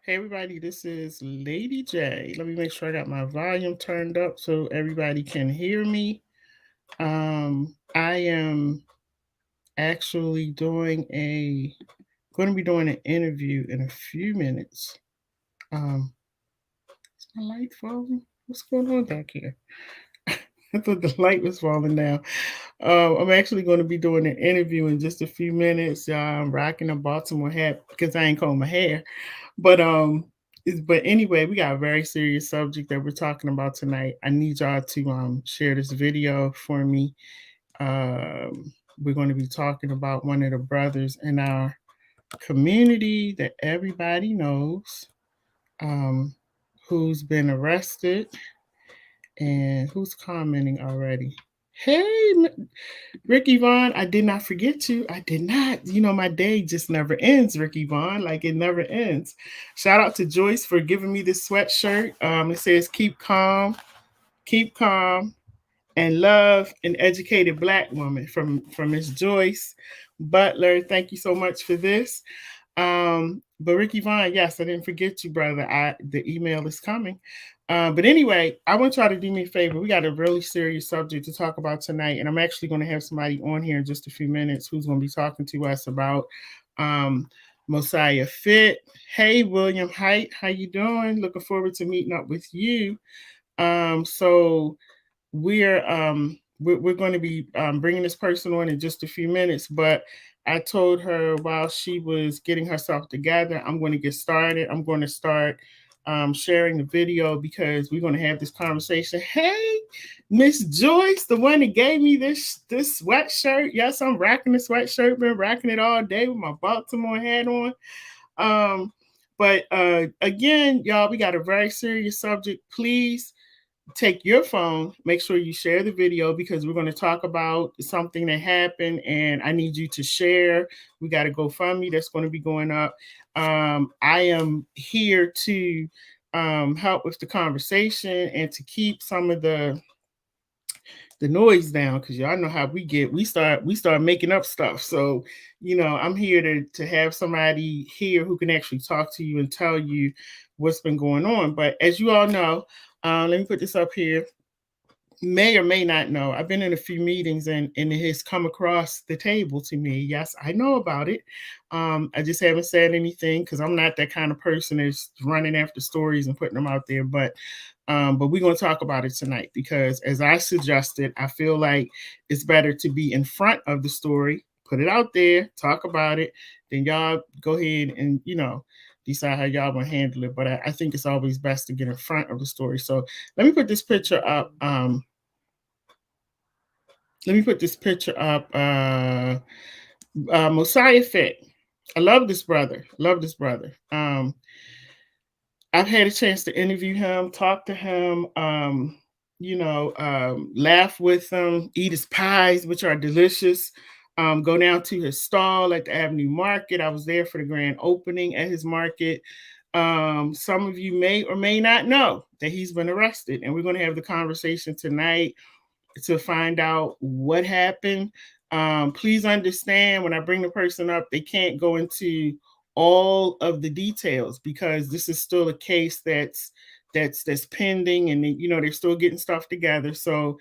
Hey everybody, this is Lady J. Let me make sure I got my volume turned up so everybody can hear me. I am actually going to be doing an interview in a few minutes. Um, is my light falling? What's going on back here? I thought the light was falling down. I'm actually going to be doing an interview in just a few minutes. I'm rocking a Baltimore hat because I ain't combed my hair. But anyway, we got a very serious subject that we're talking about tonight. I need y'all to share this video for me. We're going to be talking about one of the brothers in our community that everybody knows, um, who's been arrested and who's commenting already. Hey, Ricky Vaughn, I did not forget you. I did not. My day just never ends, Ricky Vaughn. Like it never ends. Shout out to Joyce for giving me this sweatshirt. It says keep calm, and love an educated black woman from Miss Joyce Butler. Thank you so much for this. But Ricky Vaughn, yes, I didn't forget you, brother. The email is coming. But anyway, I want y'all to do me a favor. We got a really serious subject to talk about tonight, and I'm actually going to have somebody on here in just a few minutes who's going to be talking to us about um, Mosiah Fit. Hey, William Height, how you doing? Looking forward to meeting up with you. So we're going to be bringing this person on in just a few minutes, but I told her while she was getting herself together, I'm going to get started. I'm going to start sharing the video because we're going to have this conversation. Hey, Miss Joyce, the one that gave me this sweatshirt. Yes, I'm rocking the sweatshirt. Been rocking it all day with my Baltimore hat on. But again, y'all, we got a very serious subject. Please take your phone, make sure you share the video because we're going to talk about something that happened and I need you to share. We got a GoFundMe that's going to be going up. I am here to help with the conversation and to keep some of the noise down because y'all know how we get. We start making up stuff. So I'm here to have somebody here who can actually talk to you and tell you what's been going on. But as you all know, let me put this up here. May or may not know, I've been in a few meetings and it has come across the table to me. Yes, I know about it. I just haven't said anything because I'm not that kind of person that's running after stories and putting them out there. But we're going to talk about it tonight because, as I suggested, I feel like it's better to be in front of the story, put it out there, talk about it, then y'all go ahead and, decide how y'all want to handle it. But I think it's always best to get in front of the story. So let me put this picture up. Mosiah Fit. I love this brother. I've had a chance to interview him, talk to him, laugh with him, eat his pies, which are delicious. Go down to his stall at the Avenue Market. I was there for the grand opening at his market. Some of you may or may not know that he's been arrested, and we're going to have the conversation tonight to find out what happened. Please understand when I bring the person up, they can't go into all of the details because this is still a case that's pending, and they're still getting stuff together. So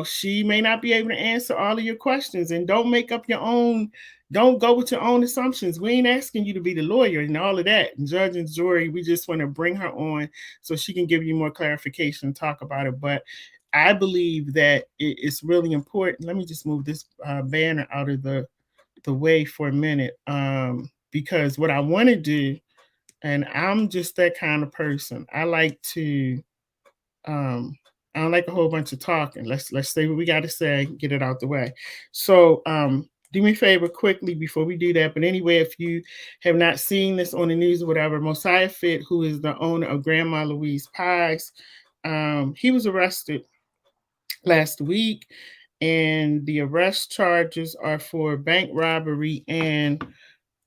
she may not be able to answer all of your questions, and don't make up your own. Don't go with your own assumptions. We ain't asking you to be the lawyer and all of that, and judge and jury. We just want to bring her on so she can give you more clarification and talk about it. But I believe that it's really important. Let me just move this banner out of the way for a minute, because what I want to do, and I'm just that kind of person. I like to. I don't like a whole bunch of talking. Let's say what we got to say, get it out the way. So do me a favor quickly before we do that. But anyway, if you have not seen this on the news or whatever, Mosiah Fit, who is the owner of Grandma Louise Pies, he was arrested last week, and the arrest charges are for bank robbery and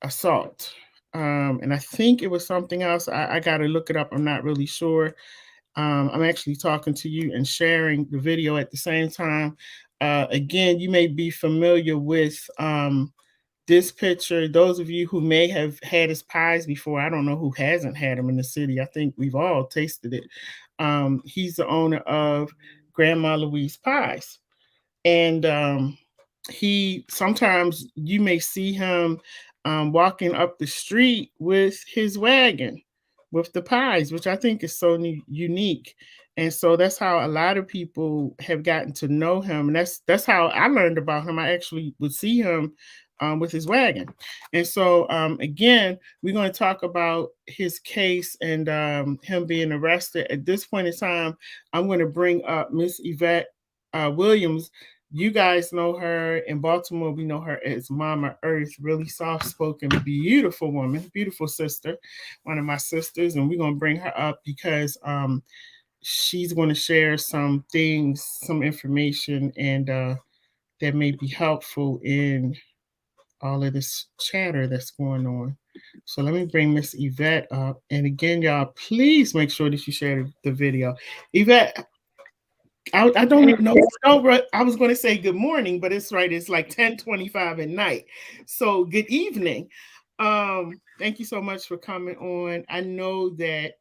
assault. And I think it was something else. I got to look it up. I'm not really sure. I'm actually talking to you and sharing the video at the same time. Again, you may be familiar with this picture, those of you who may have had his pies before, I don't know who hasn't had them in the city. I think we've all tasted it. He's the owner of Grandma Louise Pies. And he sometimes you may see him walking up the street with his wagon with the pies, which I think is so unique. And so that's how a lot of people have gotten to know him, and that's how I learned about him. I actually would see him with his wagon, and so again, we're going to talk about his case and him being arrested. At this point in time, I'm going to bring up Miss Yvette Williams. You guys know her in Baltimore. We know her as Mama Earth, really soft-spoken, beautiful woman, beautiful sister, one of my sisters. And we're going to bring her up because she's going to share some things, some information, and that may be helpful in all of this chatter that's going on. So let me bring Miss Yvette up. And again, y'all, please make sure that you share the video. Yvette, I don't know. I was going to say good morning, but it's right. It's like 10:25 at night. So good evening. Thank you so much for coming on. I know that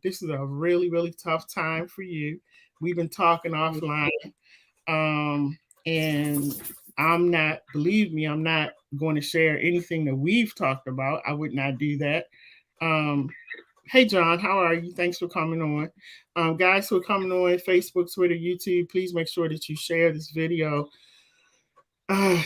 this is a really, really tough time for you. We've been talking offline. And believe me, I'm not going to share anything that we've talked about. I would not do that. Hey, John, how are you? Thanks for coming on. Guys who are coming on Facebook, Twitter, YouTube, please make sure that you share this video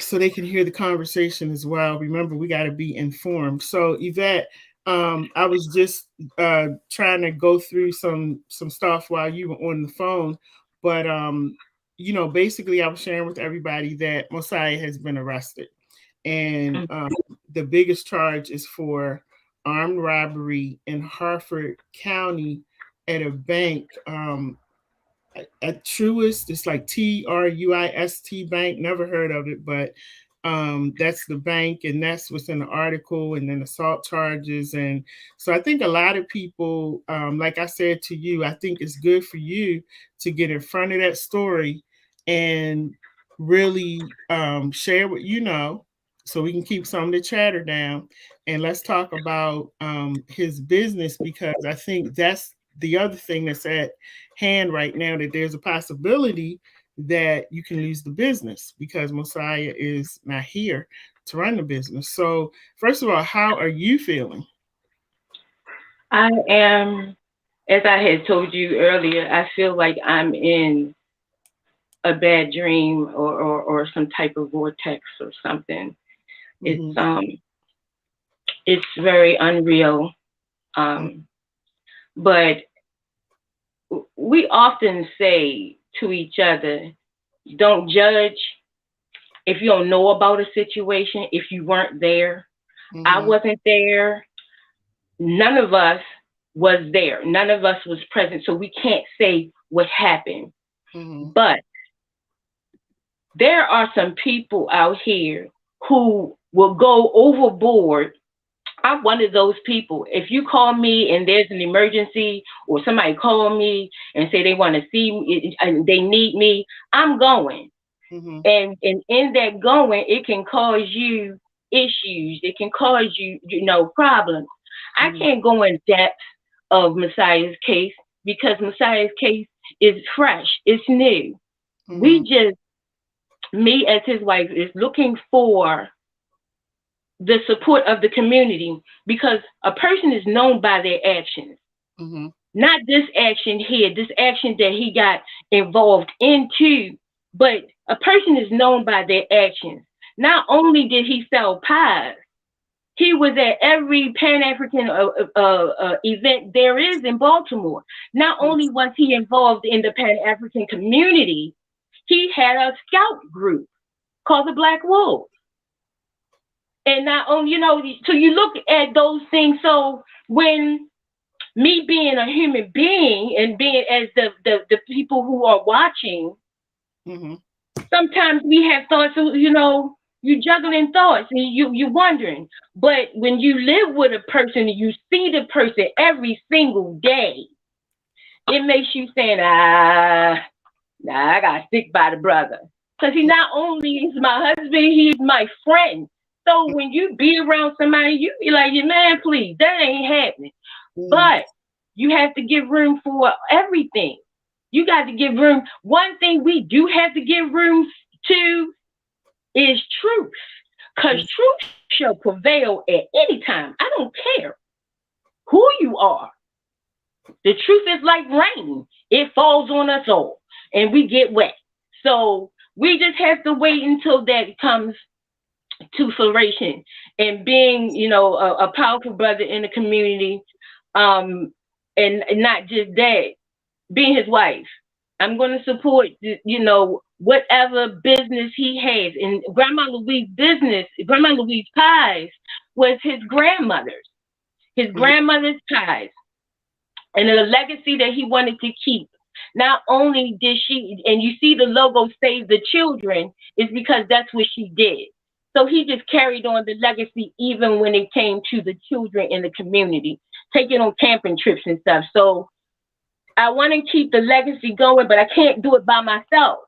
so they can hear the conversation as well. Remember, we got to be informed. So, Yvette, I was just trying to go through some stuff while you were on the phone. But, basically, I was sharing with everybody that Mosiah has been arrested. And the biggest charge is for armed robbery in Harford County at a bank. At Truist, it's like Truist Bank. Never heard of it, but that's the bank, and that's what's in the article, and then assault charges. And so I think a lot of people, like I said to you, I think it's good for you to get in front of that story and really share what you know, so we can keep some of the chatter down. And let's talk about his business, because I think that's the other thing that's at hand right now, that there's a possibility that you can lose the business because Mosiah is not here to run the business. So first of all, how are you feeling? I am, as I had told you earlier, I feel like I'm in a bad dream or some type of vortex or something. Mm-hmm. It's very unreal. But we often say to each other, don't judge if you don't know about a situation, if you weren't there. Mm-hmm. I wasn't there. None of us was there. None of us was present. So we can't say what happened. Mm-hmm. But there are some people out here who will go overboard. I'm one of those people. If you call me and there's an emergency, or somebody call me and say they want to see me and they need me, I'm going. Mm-hmm. And in that going, it can cause you issues. It can cause you, problems. Mm-hmm. I can't go in depth of Mosiah's case because Mosiah's case is fresh. It's new. Mm-hmm. Me as his wife is looking for the support of the community, because a person is known by their actions. Mm-hmm. Not this action here, this action that he got involved into, but a person is known by their actions. Not only did he sell pies, he was at every Pan-African event there is in Baltimore. Not only was he involved in the Pan-African community, he had a scout group called the Black Wolves. And not only, so you look at those things. So when me being a human being and being as the people who are watching, mm-hmm. sometimes we have thoughts, you juggling thoughts and you wondering. But when you live with a person and you see the person every single day, it makes you say, I gotta stick by the brother. Because he not only is my husband, he's my friend. So when you be around somebody, you be like, man, please, that ain't happening. But you have to give room for everything. You got to give room. One thing we do have to give room to is truth. Because truth shall prevail at any time. I don't care who you are. The truth is like rain. It falls on us all and we get wet. So we just have to wait until that comes to fruition. And being, a powerful brother in the community, and not just that, being his wife. I'm going to support, whatever business he has. And Grandma Louise Pies was his grandmother's pies, and a legacy that he wanted to keep. Not only did she, and you see the logo Save the Children, is because that's what she did. So he just carried on the legacy even when it came to the children in the community, taking on camping trips and stuff. So I want to keep the legacy going, but I can't do it by myself.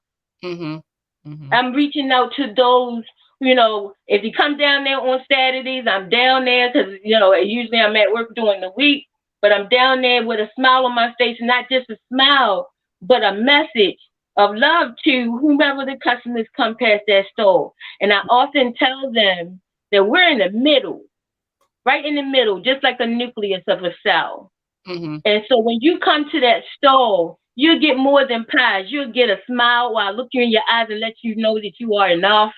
I'm reaching out to those, if you come down there on Saturdays, I'm down there because, usually I'm at work during the week, but I'm down there with a smile on my face, not just a smile, but a message of love to whomever the customers come past that store. And I often tell them that we're in the middle, right in the middle, just like a nucleus of a cell. And so when you come to that store, you'll get more than pies. You'll get a smile, or I look you in your eyes and let you know that you are enough,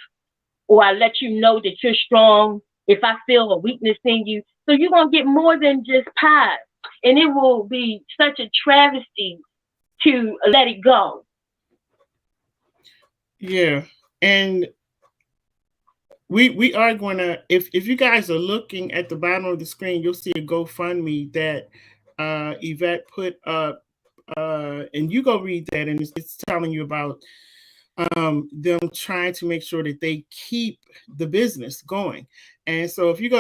or I let you know that you're strong if I feel a weakness in you. So you're going to get more than just pies. And it will be such a travesty to let it go. Yeah. And we are going to, if you guys are looking at the bottom of the screen, you'll see a GoFundMe that Yvette put up, and you go read that, and it's telling you about them trying to make sure that they keep the business going. And so if you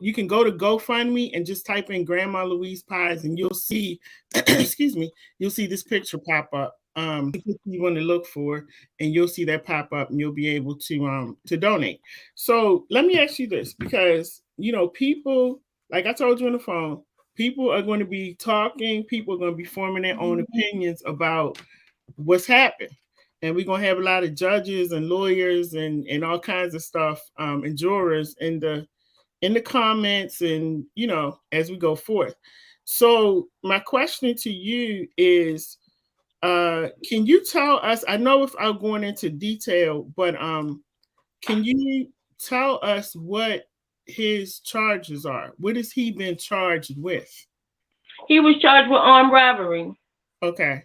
you can go to GoFundMe and just type in Grandma Louise Pies, and you'll see, excuse me, you'll see this picture pop up. You want to look for, and you'll see that pop up, and you'll be able to donate. So let me ask you this, because people, like I told you on the phone, people are going to be talking, people are going to be forming their own opinions about what's happened. And we're going to have a lot of judges and lawyers and all kinds of stuff, and jurors in the comments, and as we go forth. So my question to you is, can you tell us, I know without going into detail, but can you tell us what his charges are? What has he been charged with? He was charged with armed robbery. Okay.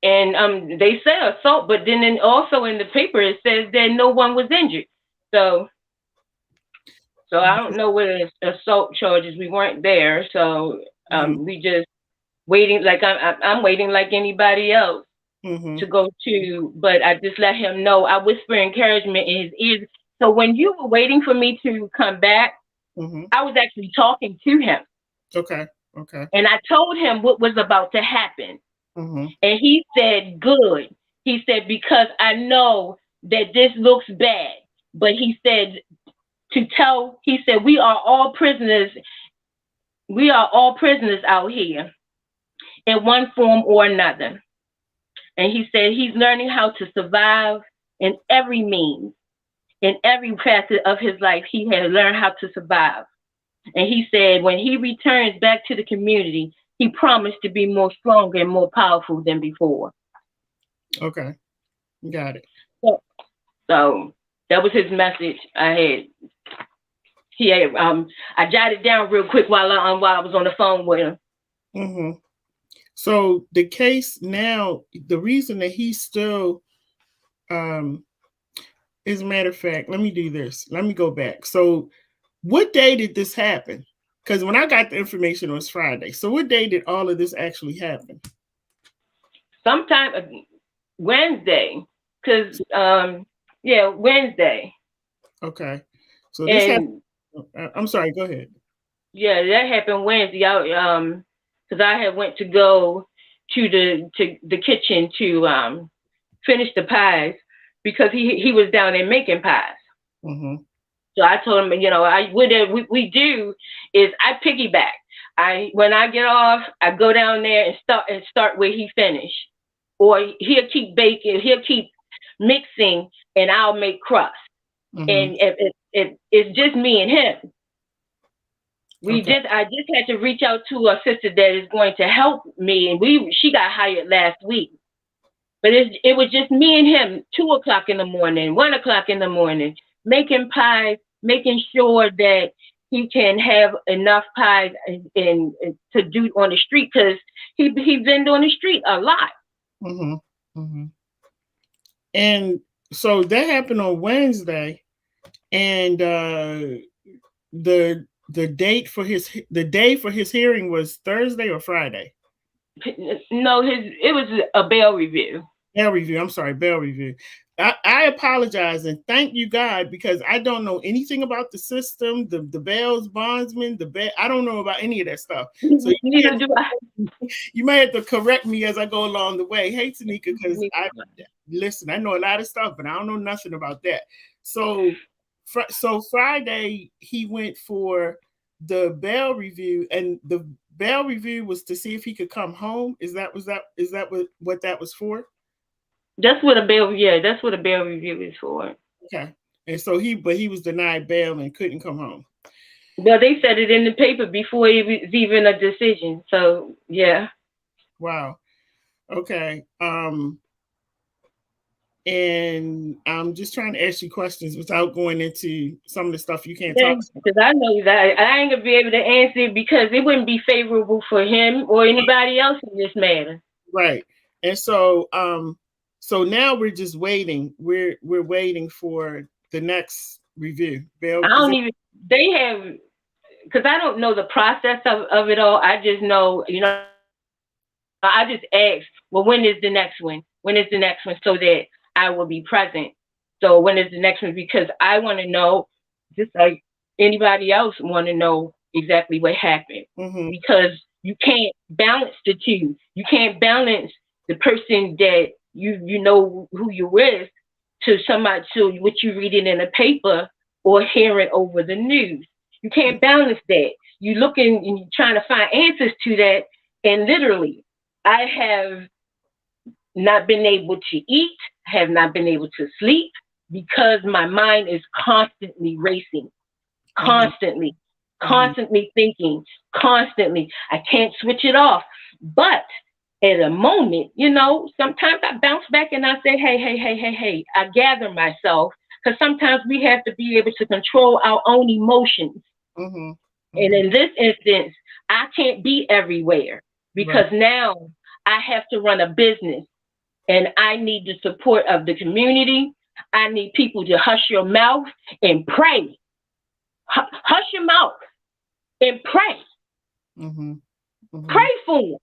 And they say assault, but then also in the paper it says that no one was injured. So I don't know what assault charges. We weren't there, so we just waiting. Like I'm waiting like anybody else to go to. But I just let him know. I whisper encouragement in his ears. So when you were waiting for me to come back, I was actually talking to him. Okay. And I told him what was about to happen. And he said, good. He said, because I know that this looks bad. But he said, we are all prisoners. We are all prisoners out here in one form or another. And he said he's learning how to survive in every means. In every facet of his life, he has learned how to survive. And he said when he returns back to the community, he promised to be more stronger and more powerful than before. Okay. Got it. So that was his message. I jotted down real quick while I was on the phone with him. So the case now, the reason that he's still, as a matter of fact, let me do this. Let me go back. So what day did this happen? Because when I got the information, it was Friday. So what day did all of this actually happen? Sometime Wednesday. Because, Wednesday. Okay. So this happened. I'm sorry, go ahead. Yeah, that happened Wednesday. Because I had went to go to the kitchen to finish the pies. because he was down there making pies. Mm-hmm. So I told him, what we do is I piggyback. When I get off, I go down there and start where he finished. Or he'll keep baking, he'll keep mixing, and I'll make crust. Mm-hmm. And it's just me and him. I just had to reach out to a sister that is going to help me, and she got hired last week. But it was just me and him, 2:00 in the morning, 1:00 in the morning, making pies, making sure that he can have enough pies and to do on the street, because he's been on the street a lot. Mm-hmm. Mm-hmm. And so that happened on Wednesday, and the day for his hearing was Thursday or Friday. No, it was a bail review. Bail review. I'm sorry, bail review. I apologize and thank you, God, because I don't know anything about the system, the bails, bondsmen, I don't know about any of that stuff. So neither do I. You may have to correct me as I go along the way. Hey, Tanika, because I know a lot of stuff, but I don't know nothing about that. So Friday he went for the bail review, and the bail review was to see if he could come home. Is that what that was for? That's what a bail review is for. Okay. And so he was denied bail and couldn't come home. Well, they said it in the paper before it was even a decision. So yeah. Wow. Okay. And I'm just trying to ask you questions without going into some of the stuff you can't talk about. Because I know that I ain't gonna be able to answer it, because it wouldn't be favorable for him or anybody else in this matter. Right. And so so now we're just waiting. We're waiting for the next review. Bill, they have, because I don't know the process of it all. I just know, I just asked, well, when is the next one? When is the next one, so that I will be present? So when is the next one? Because I want to know, just like anybody else want to know exactly what happened. Mm-hmm. Because you can't balance the two. You can't balance the person that you know who you're with to what you reading in a paper or hearing over the news. You can't balance that. You looking and you're trying to find answers to that, and literally, I have not been able to eat, have not been able to sleep, because my mind is constantly racing, constantly thinking, constantly. I can't switch it off. But at a moment, sometimes I bounce back and I say, hey, I gather myself, because sometimes we have to be able to control our own emotions. Mm-hmm. And in this instance, I can't be everywhere, because now I have to run a business, and I need the support of the community. I need people to hush your mouth and pray. Hush your mouth and pray. Mm-hmm. Mm-hmm. Pray for them.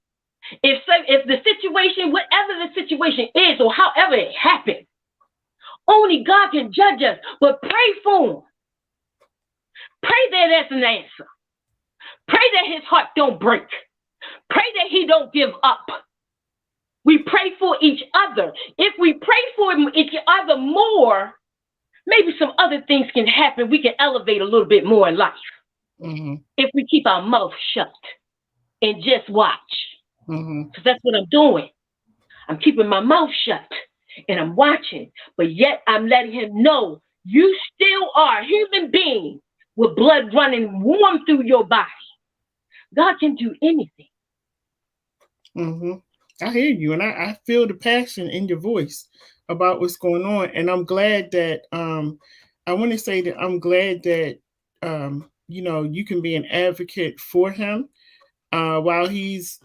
If the situation, whatever the situation is, or however it happened, only God can judge us. But pray for them. Pray that that's an answer. Pray that his heart don't break. Pray that he don't give up. We pray for each other. If we pray for each other more, maybe some other things can happen. We can elevate a little bit more in life. Mm-hmm. If we keep our mouth shut and just watch. Because that's what I'm doing. I'm keeping my mouth shut and I'm watching. But yet I'm letting him know, you still are a human being with blood running warm through your body. God can do anything. Mm-hmm. I hear you, and I feel the passion in your voice about what's going on. And I'm glad that I want to say that I'm glad that you can be an advocate for him while he's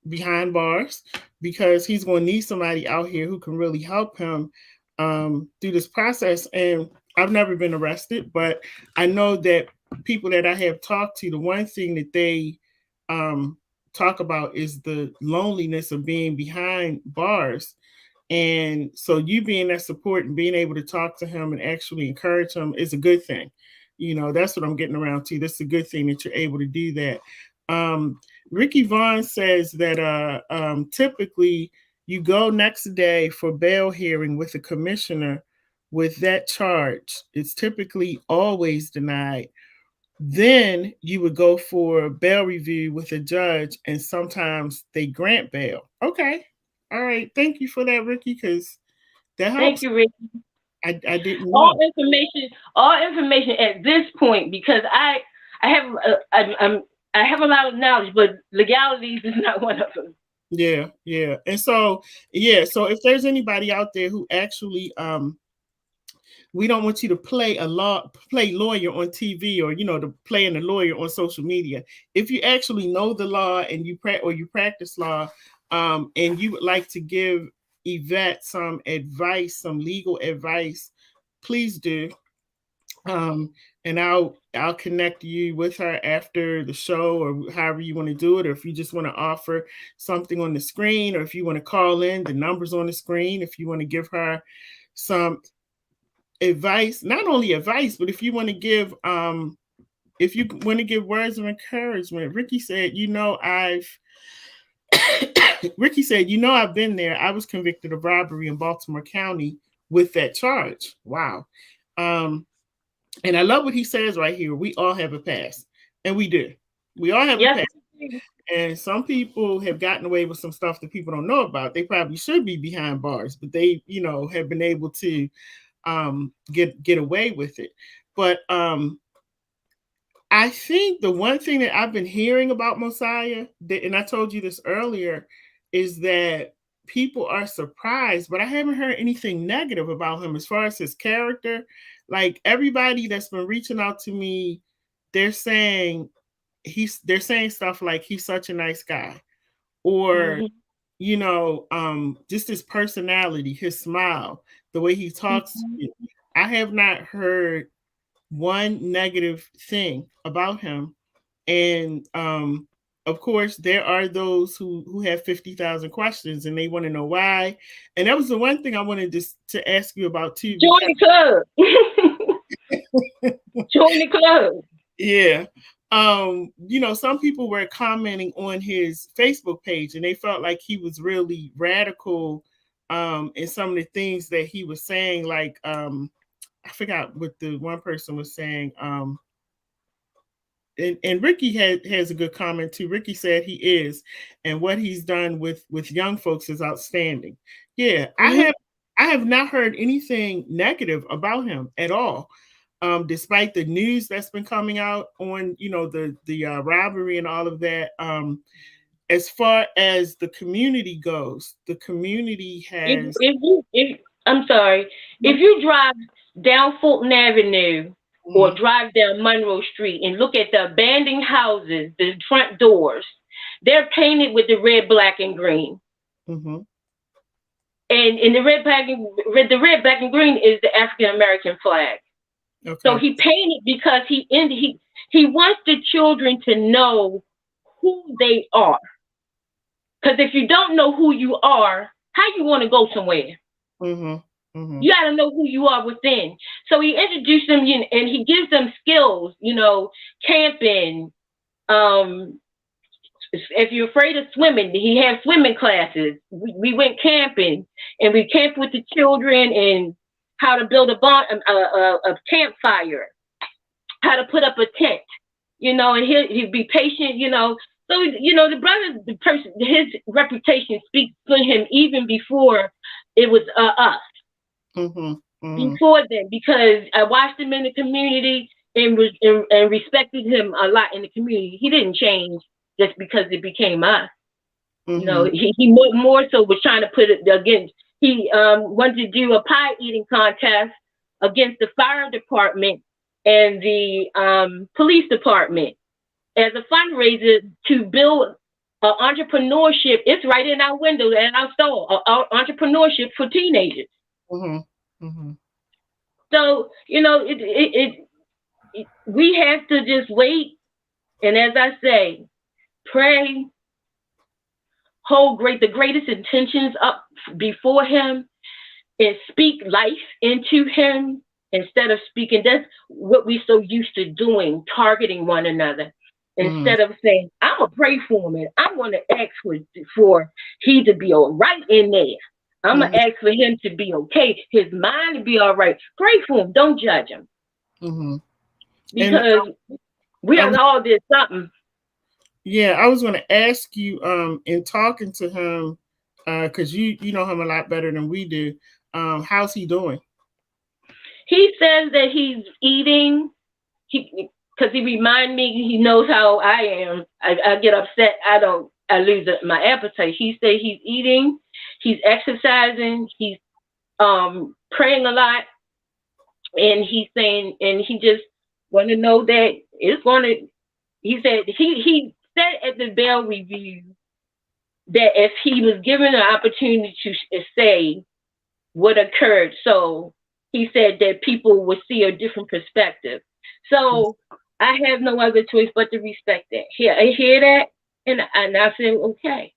behind bars, because he's going to need somebody out here who can really help him through this process. And I've never been arrested, but I know that people that I have talked to, the one thing that they talk about is the loneliness of being behind bars. And so you being that support and being able to talk to him and actually encourage him is a good thing. That's what I'm getting around to. That's a good thing that you're able to do that. Ricky Vaughn says that typically you go next day for bail hearing with the commissioner with that charge, it's typically always denied. Then you would go for bail review with a judge, and sometimes they grant bail. Okay. All right. Thank you for that, Ricky, because that Thank helps. you, Rick. I didn't All know. information at this point, because I have I have a lot of knowledge, but legalities is not one of them. Yeah, yeah. And so, yeah, so if there's anybody out there who actually we don't want you to play lawyer on TV, or to playing the lawyer on social media. If you actually know the law and you practice law, and you would like to give Yvette some advice, some legal advice, please do. Um, and I'll connect you with her after the show, or however you want to do it, or if you just want to offer something on the screen, or if you want to call in, the numbers on the screen, if you want to give her some advice, not only advice, but if you want to give words of encouragement. Ricky said, Ricky said, I've been there. I was convicted of robbery in Baltimore County with that charge. Wow. And I love what he says right here. We all have a past. And we do. We all have a Yes. past. And some people have gotten away with some stuff that people don't know about. They probably should be behind bars, but they, have been able to get away with it. But I think the one thing that I've been hearing about Mosiah, and I told you this earlier, is that people are surprised, but I haven't heard anything negative about him as far as his character. Like, everybody that's been reaching out to me, they're saying stuff like he's such a nice guy, or just his personality, his smile, the way he talks to you. I have not heard one negative thing about him. And of course, there are those who have 50,000 questions, and they want to know why. And that was the one thing I wanted to ask you about too. Join the club. Join the club. Yeah. Some people were commenting on his Facebook page, and they felt like he was really radical in some of the things that he was saying. Like, I forgot what the one person was saying. And Ricky has a good comment too. Ricky said he is, and what he's done with young folks is outstanding. Yeah, I have not heard anything negative about him at all. Despite the news that's been coming out on the robbery and all of that. As far as the community goes, the community has. I'm sorry, if you drive down Fulton Avenue or drive down Monroe Street and look at the abandoned houses, the front doors, they're painted with the red, black, and green. Mm-hmm. And the red, black, and green is the African American flag. Okay. So he painted because he wants the children to know who they are. Because if you don't know who you are, how you want to go somewhere? Mm-hmm. Mm-hmm. You got to know who you are within. So he introduced them, and he gives them skills, camping. If you're afraid of swimming, he has swimming classes. We went camping, and we camped with the children, and how to build a campfire, how to put up a tent, and he'd be patient, So, the brother, his reputation speaks for him even before it was us. Mm-hmm. Mm-hmm. Before then, because I watched him in the community and respected him a lot in the community. He didn't change just because it became us. Mm-hmm. He more so was trying to put it against. He wanted to do a pie eating contest against the fire department and the police department as a fundraiser to build entrepreneurship. It's right in our window and our store. Entrepreneurship for teenagers. Mm-hmm. Mm-hmm. So we have to just wait, and as I say, pray, hold the greatest intentions up before him, and speak life into him instead of speaking. That's what we're so used to doing, targeting one another. Instead of saying, I'm going to pray for him and I'm going to ask for he to be all right in there. I'm going to ask for him to be okay, his mind to be all right. Pray for him. Don't judge him. Because we all did something. Yeah, I was going to ask you, in talking to him, because you know him a lot better than we do. How's he doing? He says that he's eating. Because he reminds me, he knows how I am. I get upset. I lose my appetite. He said he's eating, he's exercising, he's praying a lot, and he's saying, and he just want to know that it's going to. He said he said at the bail review that if he was given an opportunity to say what occurred, so he said that people would see a different perspective. So I have no other choice but to respect that. I hear that, and I said, okay.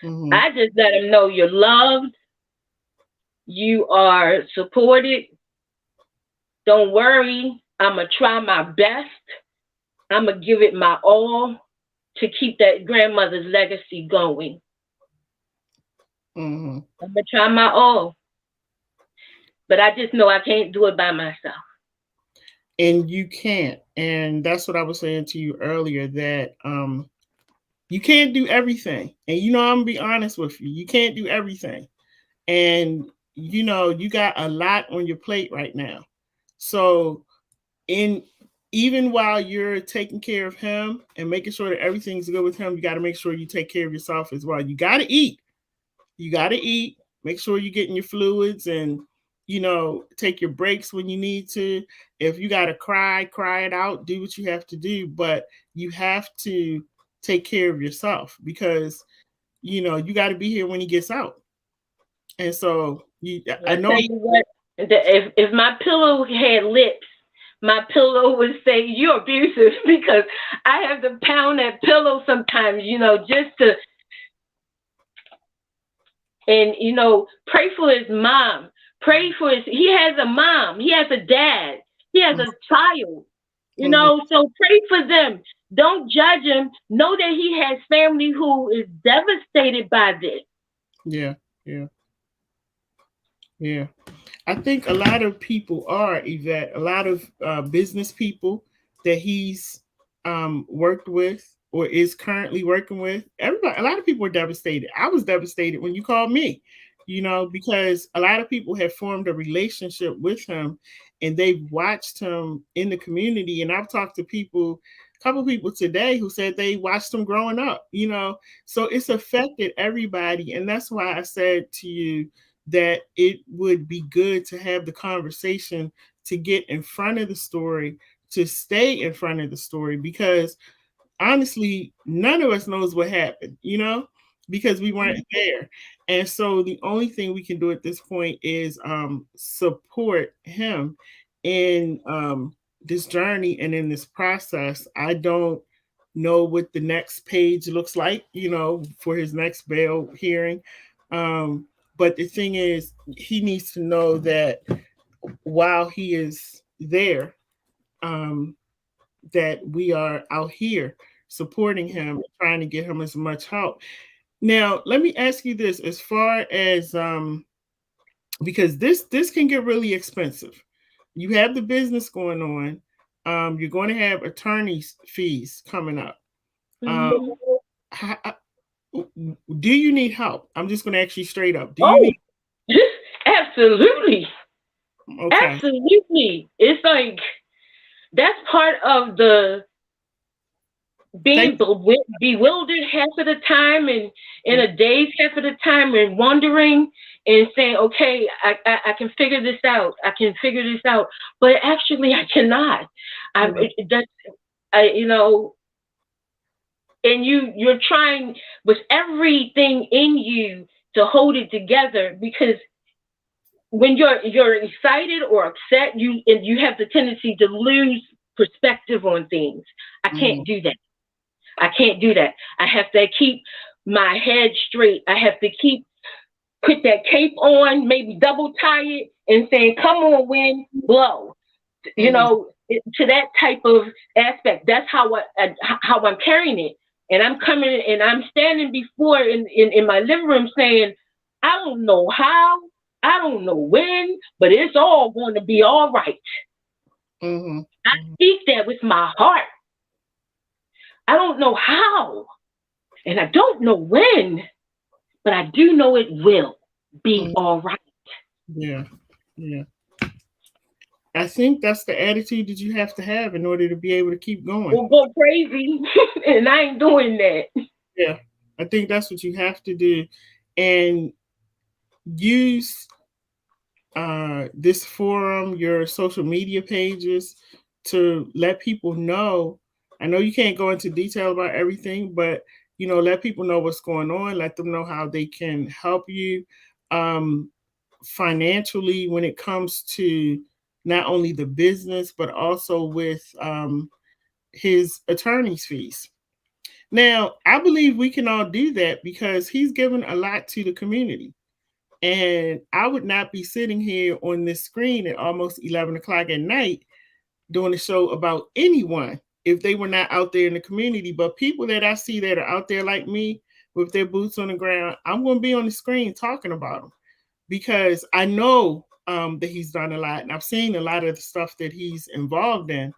I just let him know you're loved, you are supported. Don't worry, I'm going to try my best. I'm going to give it my all to keep that grandmother's legacy going. I'm going to try my all. But I just know I can't do it by myself. And you can't. And that's what I was saying to you earlier, that you can't do everything. And I'm going to be honest with you. You can't do everything. And you got a lot on your plate right now. So even while you're taking care of him and making sure that everything's good with him, you got to make sure you take care of yourself as well. You got to eat. Make sure you're getting your fluids, and take your breaks when you need to. If you got to cry it out, do what you have to do, but you have to take care of yourself, because you got to be here when he gets out. And so I know you what, if my pillow had lips, my pillow would say you're abusive, because I have to pound that pillow sometimes, just to, and pray for his mom. Pray for he has a mom, he has a dad, he has a child, so pray for them. Don't judge him. Know that he has family who is devastated by this. Yeah. I think a lot of people are, Yvette, a lot of business people that he's worked with or is currently working with. A lot of people are devastated. I was devastated when you called me, because a lot of people have formed a relationship with him, and they've watched him in the community. And I've talked to a couple people today who said they watched him growing up, so it's affected everybody. And that's why I said to you that it would be good to have the conversation, to get in front of the story, to stay in front of the story, because honestly, none of us knows what happened, because we weren't there. And so the only thing we can do at this point is support him in this journey and in this process. I don't know what the next page looks like, for his next bail hearing. But the thing is, he needs to know that while he is there, that we are out here supporting him, trying to get him as much help. Now, let me ask you this: as far as because this can get really expensive. You have the business going on. You're going to have attorney's fees coming up. Do you need help? I'm just going to ask you straight up. Do you need? Absolutely. Okay. Absolutely. It's like that's part of the being bewildered half of the time, and in a daze half of the time, and wondering and saying, okay, I can figure this out. But actually I cannot. And you're trying with everything in you to hold it together, because when you're excited or upset, you have the tendency to lose perspective on things. I can't do that. I have to keep my head straight. I have to put that cape on, maybe double tie it, and saying, come on, wind, blow. To that type of aspect. That's how I'm carrying it. And I'm coming and I'm standing before in my living room saying, I don't know how, I don't know when, but it's all going to be all right. Mm-hmm. I Mm-hmm. speak that with my heart. I don't know how, and I don't know when, but I do know it will be Mm-hmm. all right. Yeah. Yeah. I think that's the attitude that you have to have in order to be able to keep going. We'll go crazy, and I ain't doing that. Yeah. I think that's what you have to do. And use this forum, your social media pages to let people know. I know you can't go into detail about everything, but let people know what's going on. Let them know how they can help you um, financially when it comes to not only the business but also with his attorney's fees. Now, I believe we can all do that because he's given a lot to the community. And I would not be sitting here on this screen at almost 11 o'clock at night doing a show about anyone if they were not out there in the community. But people that I see that are out there like me with their boots on the ground, I'm going to be on the screen talking about them because I know that he's done a lot. And I've seen a lot of the stuff that he's involved in.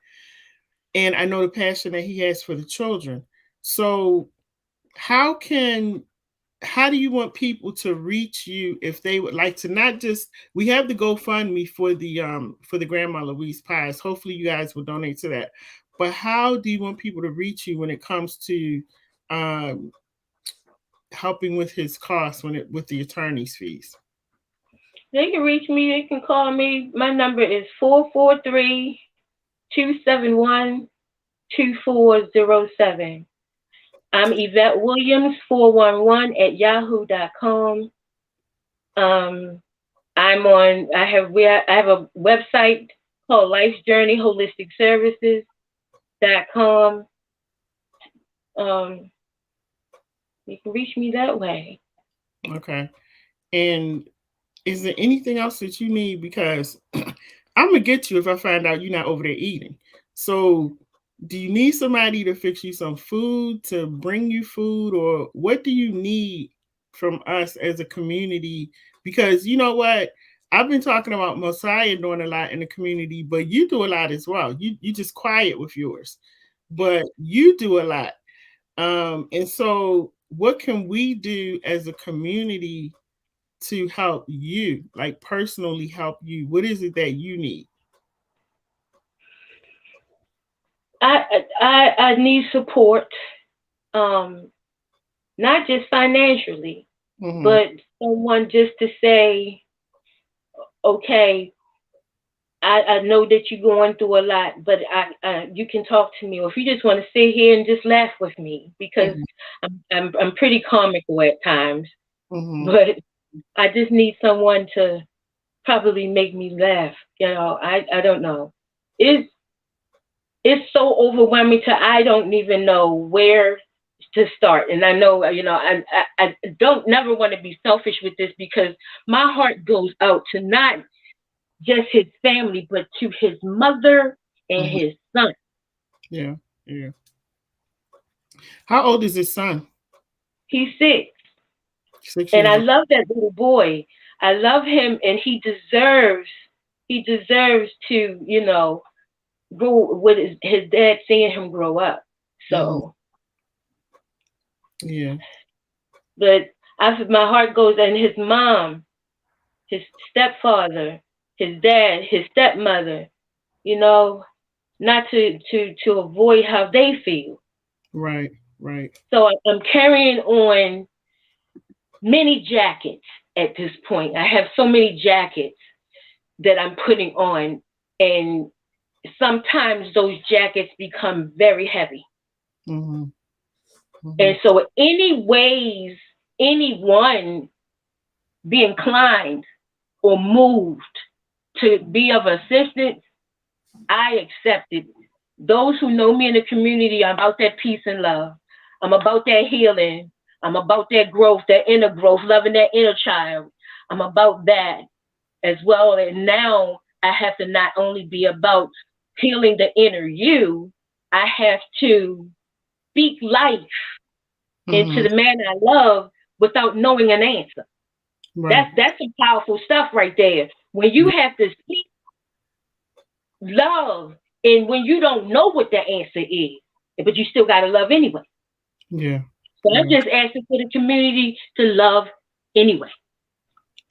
And I know the passion that he has for the children. So, how can how do you want people to reach you if they would like to not just we have the GoFundMe for the Grandma Louise Pies. Hopefully you guys will donate to that. But how do you want people to reach you when it comes to um, helping with his costs with the attorney's fees? They can reach me. They can call me. My number is 443-271-2407. I'm Yvette Williams 411 at yahoo.com. Um, I have a website called Life's Journey Holistic Services.com. Um, you can reach me that way. Okay. And is there anything else that you need? Because I'm gonna get you if I find out you're not over there eating. So, do you need somebody to fix you some food, to bring you food, or what do you need from us as a community? Because you know what, I've been talking about Mosiah doing a lot in the community, but you do a lot as well. You just quiet with yours, but you do a lot. And so, what can we do as a community to help you, like personally help you? What is it that you need? I need support, um, not just financially, Mm-hmm. but someone just to say, okay, I know that you're going through a lot, but you can talk to me, or if you just want to sit here and just laugh with me, because Mm-hmm. I'm pretty comical at times, Mm-hmm. but I just need someone to probably make me laugh. I don't know. It's it's so overwhelming to I don't even know where to start. And I know, I don't never want to be selfish with this because my heart goes out to not just his family, but to his mother and Mm-hmm. his son. Yeah. Yeah. How old is his son? He's 6. Six And years I old. love that little boy. I love him and he deserves to, grow with his dad seeing him grow up. Mm-hmm. So, Yeah. but my heart goes, and his mom, his stepfather, his dad, his stepmother, you know, not to avoid how they feel. Right. Right. So I'm carrying on many jackets at this point. I have so many jackets that I'm putting on, and sometimes those jackets become very heavy. Mm-hmm. Mm-hmm. And so, any ways anyone be inclined or moved to be of assistance, I accept it. Those who know me in the community, I'm about that peace and love. I'm about that healing. I'm about that growth, that inner growth, loving that inner child. I'm about that as well. And now I have to not only be about healing the inner you, I have to speak life into Mm-hmm. the man I love without knowing an answer. Right. That's some powerful stuff right there. When you have to seek love, and when you don't know what the answer is, but you still gotta love anyway. Yeah. So I'm Yeah. just asking for the community to love anyway.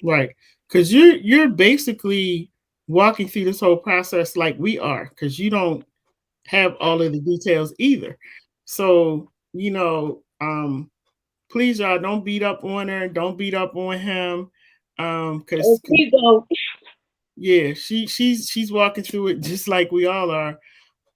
Right. Because you're basically walking through this whole process like we are, because you don't have all of the details either. So, please y'all don't beat up on her, don't beat up on him. Oh, Because please don't. yeah, she's walking through it just like we all are.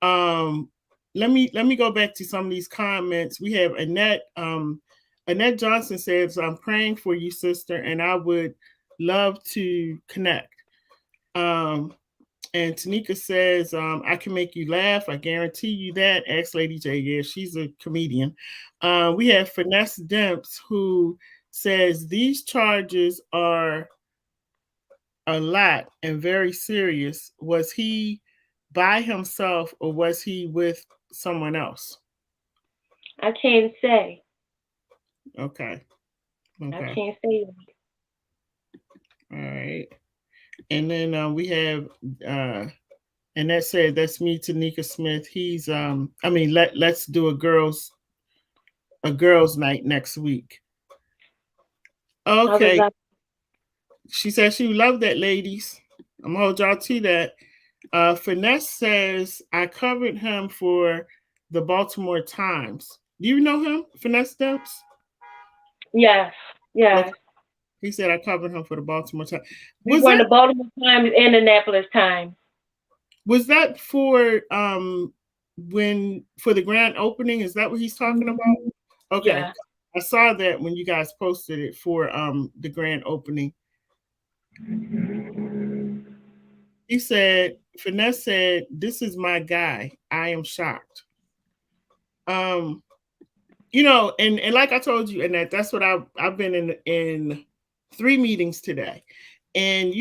Um, let me go back to some of these comments. We have Annette. Annette Johnson says, "I'm praying for you, sister, and I would love to connect." Um, and Tanika says, "I can make you laugh. I guarantee you that." Ask Lady J. Yeah, she's a comedian. We have Finesse Demps who says these charges are a lot and very serious. Was he by himself or was he with someone else? I can't say. Okay. I Okay. can't say. All right. And then we have and that said that's me, Tanika Smith. He's I mean let's do a girls night next week. I was Okay. like, She said she loved that, ladies. I'm gonna hold y'all to that. Finesse says I covered him for the Baltimore Times. Do you know him, Finesse Demps? yes, Okay. yes. He said I covered him for the Baltimore Times. We Was won that the Baltimore Times and Annapolis Times. was that for when for the grand opening? Is that what he's talking about? Okay. Yeah. I saw that when you guys posted it for the grand opening. He said, Finesse said, "This is my guy. I am shocked." Um, and like I told you, and that's what I've been in 3 meetings today. And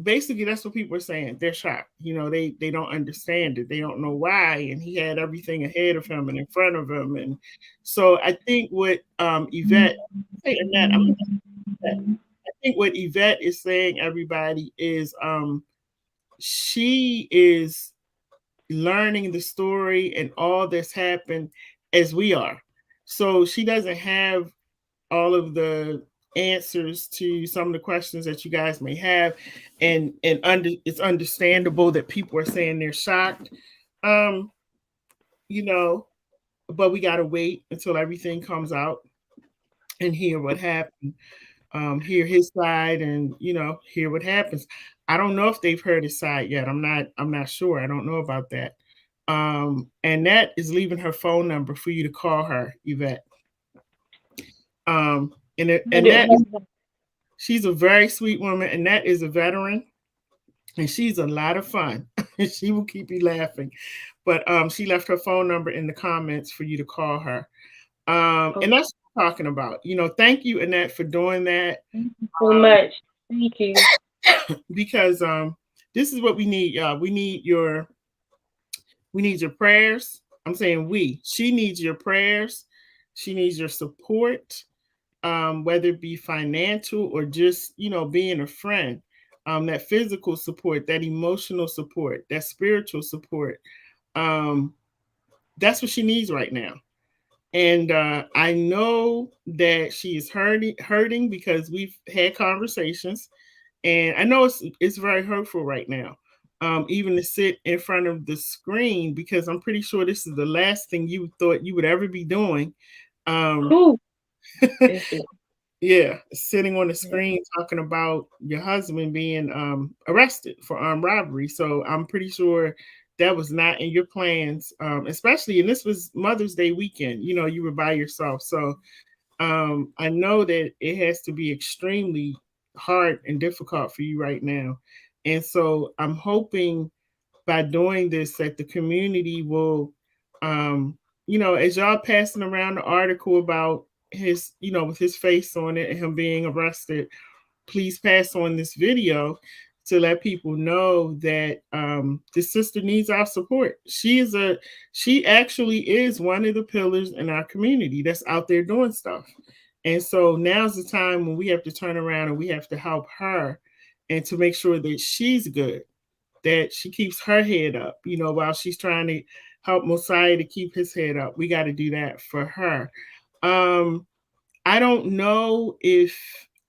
basically that's what people are saying. They're shocked. They don't understand it. They don't know why. And he had everything ahead of him and in front of him. And so I think what Yvette, hey Annette, I think what Yvette is saying, everybody, is she is learning the story and all that's happened as we are. So she doesn't have all of the answers to some of the questions that you guys may have, it's understandable that people are saying they're shocked. Um, you know, but we gotta wait until everything comes out and hear what happened. Hear his side and hear what happens. I don't know if they've heard his side yet. I'm not sure. I don't know about that. And that is leaving her phone number for you to call her, Yvette. And that she's a very sweet woman, and that is a veteran, and she's a lot of fun. She will keep you laughing. But she left her phone number in the comments for you to call her. And that's what I'm talking about. Thank you, Annette, for doing that. Thank you so much. Thank you. Because this is what we need, y'all. We need your prayers. I'm saying we. She needs your prayers. She needs your support, whether it be financial or just, being a friend. That physical support, that emotional support, that spiritual support. Um, that's what she needs right now. And I know that she is hurting because we've had conversations, and I know it's very hurtful right now. Even to sit in front of the screen, because I'm pretty sure this is the last thing you thought you would ever be doing. Who is it? Yeah, sitting on the screen talking about your husband being arrested for armed robbery. So I'm pretty sure that was not in your plans, especially, and this was Mother's Day weekend. You were by yourself. So I know that it has to be extremely hard and difficult for you right now. And so I'm hoping by doing this that the community will, as y'all passing around the article about his, with his face on it and him being arrested, please pass on this video to let people know that this sister needs our support. She actually is one of the pillars in our community that's out there doing stuff. And so now's the time when we have to turn around and we have to help her and to make sure that she's good, that she keeps her head up, while she's trying to help Mosiah to keep his head up. We got to do that for her. I don't know if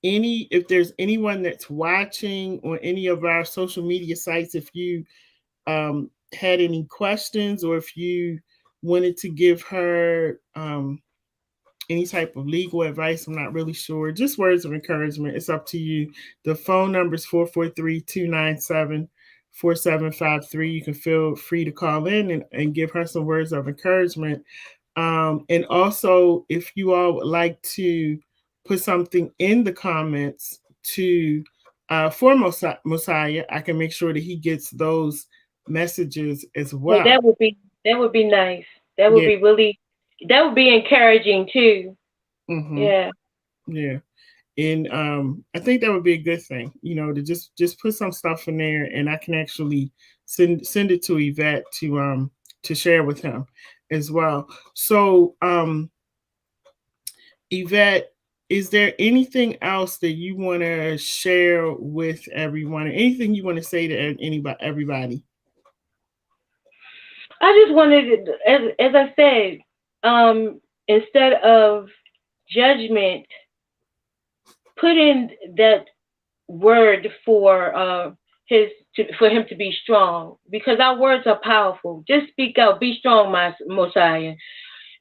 there's anyone that's watching on any of our social media sites, if you had any questions or if you wanted to give her any type of legal advice. I'm not really sure. Just words of encouragement. It's up to you. The phone number is 443-297-4753. You can feel free to call in and give her some words of encouragement. And also, if you all would like to put something in the comments for Mosiah, I can make sure that he gets those messages as well. That would be nice. That would be really, that would be encouraging too. Mm-hmm. Yeah. Yeah. And I think that would be a good thing, to just put some stuff in there, and I can actually send it to Yvette to share with him as well. So Yvette, is there anything else that you want to share with everyone? Anything you want to say to everybody? I just wanted, as I said, instead of judgment, put in that word for for him to be strong, because our words are powerful. Just speak out, be strong, my Mosiah.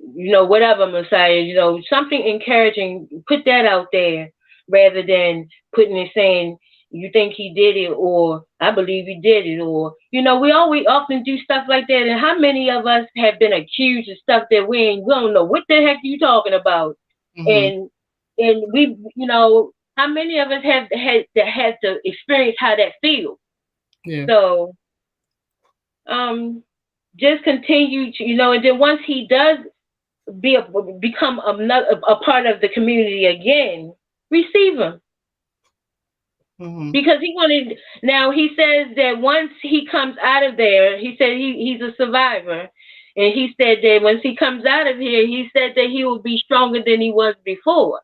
Whatever, Mosiah, something encouraging, put that out there rather than putting it saying, you think he did it, or I believe he did it, or, we often do stuff like that. And how many of us have been accused of stuff that we don't know what the heck you talking about? Mm-hmm. And we, how many of us have had to experience how that feels? Yeah. So, just continue to, and then once he does become a part of the community again, receive him. Mm-hmm. Because now he says that once he comes out of there, he said he's a survivor. And he said that once he comes out of here, he said that he will be stronger than he was before.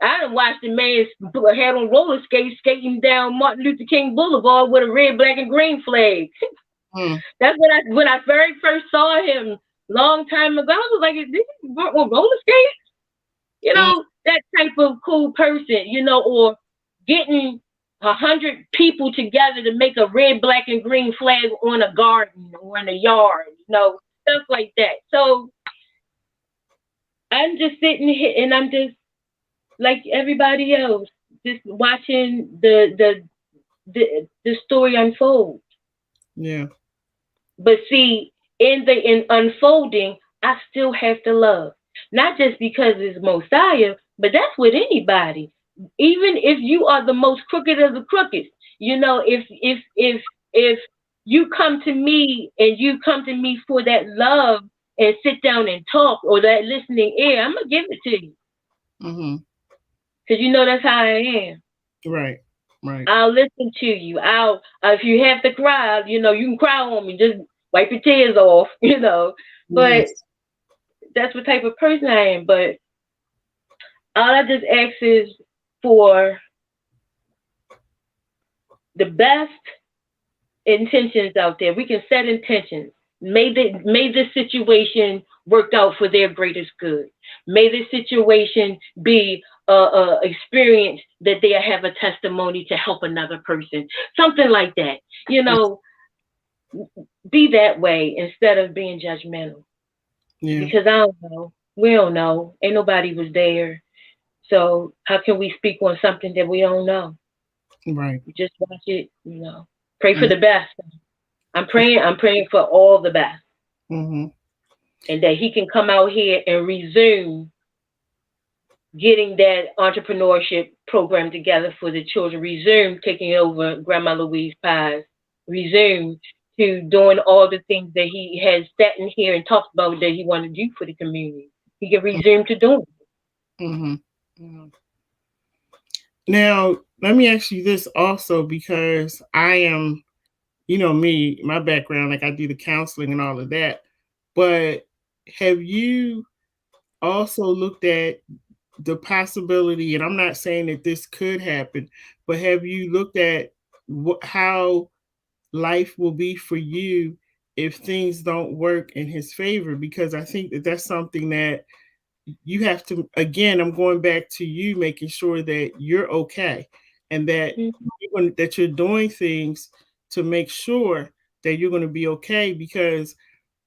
I done watched the man had on roller skates skating down Martin Luther King Boulevard with a red, black, and green flag. That's when I very first saw him long time ago. I was like, is this on roller skates? That type of cool person, or getting 100 people together to make a red, black, and green flag on a garden or in a yard, stuff like that. So I'm just sitting here and I'm just like everybody else, just watching the story unfold. Yeah. But see, in unfolding, I still have to love. Not just because it's Mosiah, but that's with anybody. Even if you are the most crooked of the crooked, if you come to me and you come to me for that love and sit down and talk, or that listening ear, I'm gonna give it to you. Mm-hmm. Because that's how I am. Right. Right. I'll listen to you. If you have to cry, you can cry on me. Just wipe your tears off, But yes. That's what type of person I am. But all I just ask is for the best intentions out there. We can set intentions. May this situation work out for their greatest good. May this situation be experience that they have a testimony to help another person. Something like that. Be that way instead of being judgmental. Yeah. Because I don't know. We don't know. Ain't nobody was there. So how can we speak on something that we don't know? Right. Just watch it, Pray for the best. I'm praying for all the best. Mm-hmm. And that he can come out here and resume getting that entrepreneurship program together for the children, resume taking over Grandma Louise Pies, resume to doing all the things that he has sat in here and talked about that he wanted to do for the community. He can resume to doing it. Mm-hmm. Mm-hmm. Now, let me ask you this also, because I am, me, my background, like I do the counseling and all of that. But have you also looked at the possibility, and I'm not saying that this could happen, but have you looked at how life will be for you if things don't work in his favor? Because I think that that's something that you have to, again, I'm going back to you making sure that you're okay, and that that you're doing things to make sure that you're going to be okay, because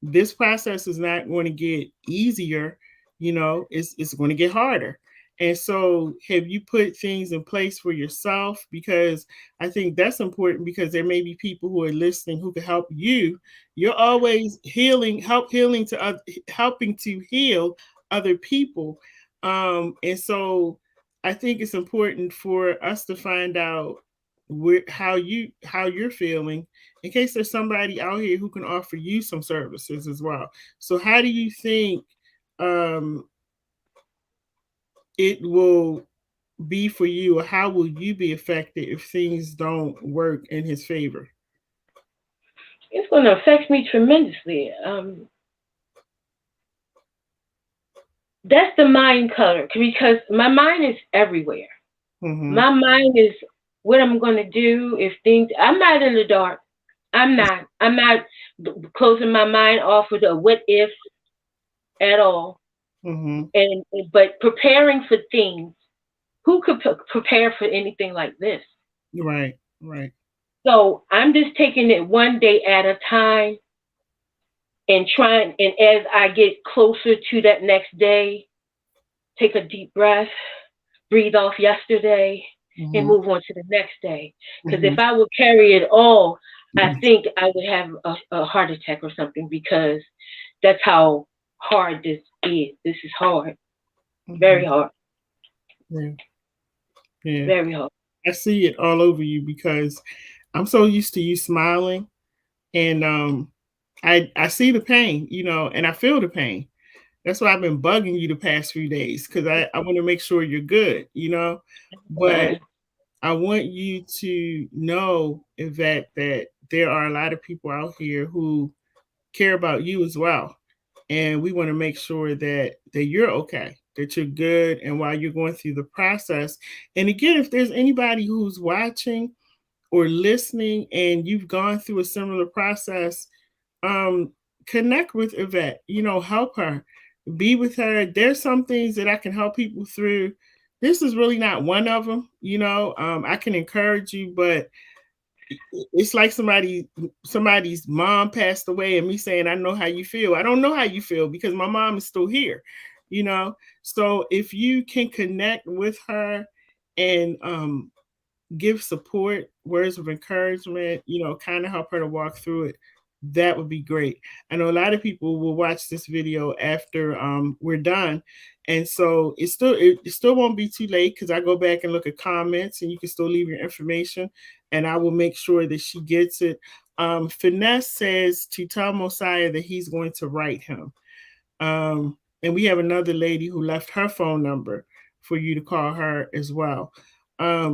this process is not going to get easier. It's going to get harder. And so have you put things in place for yourself? Because I think that's important, because there may be people who are listening who can help you. You're always helping to heal other people. And so I think it's important for us to find out how you're feeling, in case there's somebody out here who can offer you some services as well. So how do you think it will be for you, or how will you be affected if things don't work in his favor? It's going to affect me tremendously. That's the mind color, because my mind is everywhere. Mm-hmm. My mind is what I'm going to do if things. I'm not in the dark. I'm not closing my mind off with a what if at all. Mm-hmm. But preparing for things. Who could prepare for anything like this? Right. So I'm just taking it one day at a time, and trying. And as I get closer to that next day, take a deep breath, breathe off yesterday, mm-hmm. and move on to the next day. Because mm-hmm. if I would carry it all, I think I would have a heart attack or something, because that's how hard this is. This is hard. Mm-hmm. Very hard. Yeah. Very hard. I see it all over you, because I'm so used to you smiling, and I see the pain, and I feel the pain. That's why I've been bugging you the past few days, because I want to make sure you're good, But I want you to know, Yvette, that there are a lot of people out here who care about you as well. And we want to make sure that you're okay, that you're good, and while you're going through the process. And again, if there's anybody who's watching or listening and you've gone through a similar process, connect with Yvette, help her, be with her. There's some things that I can help people through. This is really not one of them. I can encourage you, but it's like somebody's mom passed away and me saying, I know how you feel. I don't know how you feel, because my mom is still here, So if you can connect with her and give support, words of encouragement, kind of help her to walk through it, that would be great. I know a lot of people will watch this video after we're done. And so it still won't be too late, because I go back and look at comments, and you can still leave your information, and I will make sure that she gets it. Finesse says to tell Mosiah that he's going to write him. And we have another lady who left her phone number for you to call her as well.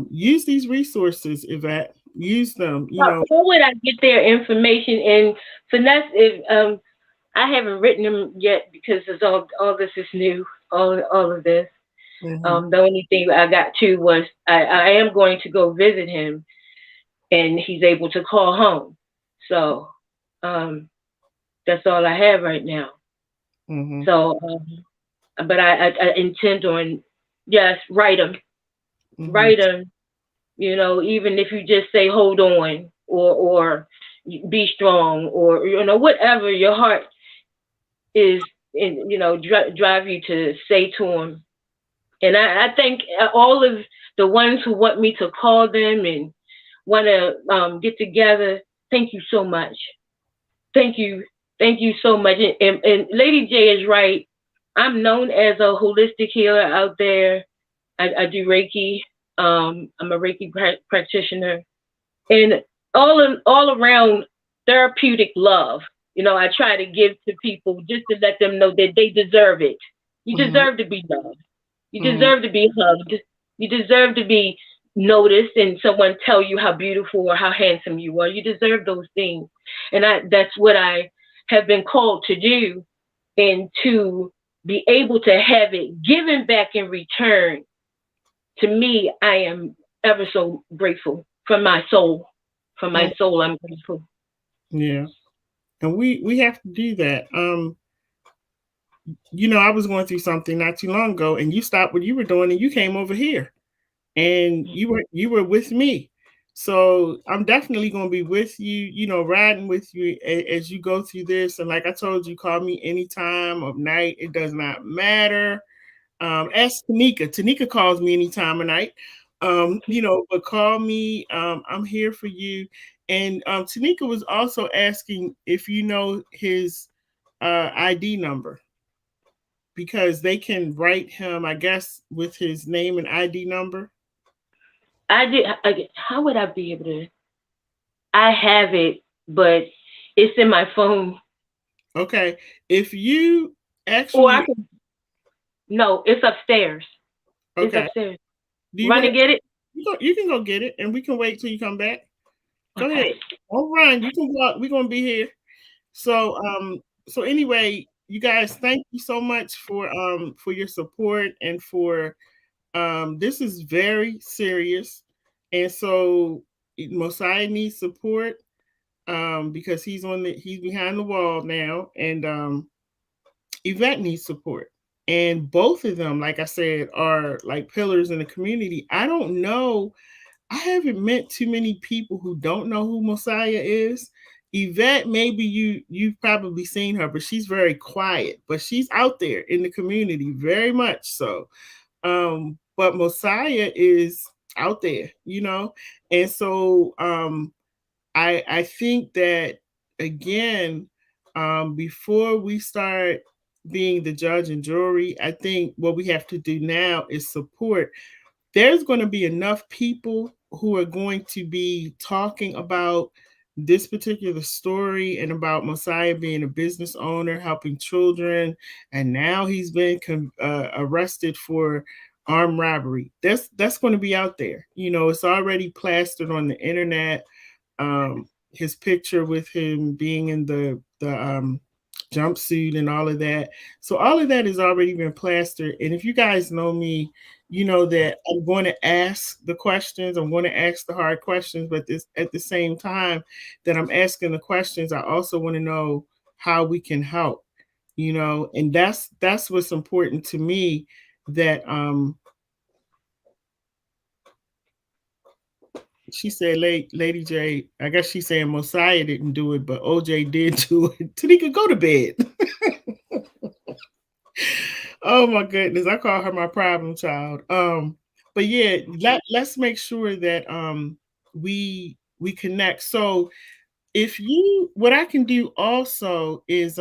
Use these resources, Yvette. Use them. How would I get their information? And Finesse, if I haven't written them yet, because it's all this is new. All of this. Mm-hmm. The only thing I got to was I am going to go visit him, and he's able to call home. So that's all I have right now. Mm-hmm. So, but I intend on, yes, write them. Mm-hmm. Write them. Even if you just say hold on, or be strong, or whatever your heart is, drive you to say to them. And I thank all of the ones who want me to call them and want to get together. Thank you so much. Thank you so much. And LadyJ is right. I'm known as a holistic healer out there. I do Reiki. I'm a Reiki practitioner, and all around therapeutic love. I try to give to people just to let them know that they deserve it. You mm-hmm. deserve to be loved. You mm-hmm. deserve to be hugged. You deserve to be noticed and someone tell you how beautiful or how handsome you are. You deserve those things. And that's what I have been called to do, and to be able to have it given back in return, to me, I am ever so grateful from my soul. From my soul, I'm grateful. Yeah. And we have to do that. I was going through something not too long ago, and you stopped what you were doing and you came over here, and you were with me. So I'm definitely going to be with you, riding with you as you go through this. And like I told you, call me any time of night. It does not matter. Ask Tanika. Tanika calls me any time of night. But call me. I'm here for you. And Tanika was also asking if you know his ID number, because they can write him, I guess, with his name and ID number. How would I be able to? I have it, but it's in my phone. Okay. If you Or I actually, can. No, it's upstairs. It's okay. upstairs. Do you Run want and get it. you can go get it, and we can wait till you come back. Go ahead. Okay. Don't run. You can walk. We're gonna be here. So anyway, you guys, thank you so much for your support, and for this is very serious. And so Mosiah needs support, because he's behind the wall now, and Yvette needs support. And both of them, like I said, are like pillars in the community. I don't know. I haven't met too many people who don't know who Mosiah is. Yvette, maybe you've probably seen her, but she's very quiet. But she's out there in the community, very much so. But Mosiah is out there, and so I think that, again, before we start being the judge and jury, I think what we have to do now is support. There's going to be enough people who are going to be talking about this particular story, and about Mosiah being a business owner, helping children, and now he's been arrested for armed robbery. That's going to be out there. It's already plastered on the internet. His picture with him being in the jumpsuit and all of that. So all of that has already been plastered. And if you guys know me, you know that I'm going to ask the questions. I'm going to ask the hard questions, but this at the same time that I'm asking the questions, I also want to know how we can help. And that's what's important to me. That She said, Lady J, I guess she's saying Mosiah didn't do it, but OJ did do it. Tanika, go to bed. Oh my goodness, I call her my problem child. But yeah, let's make sure that we connect. So what I can do also is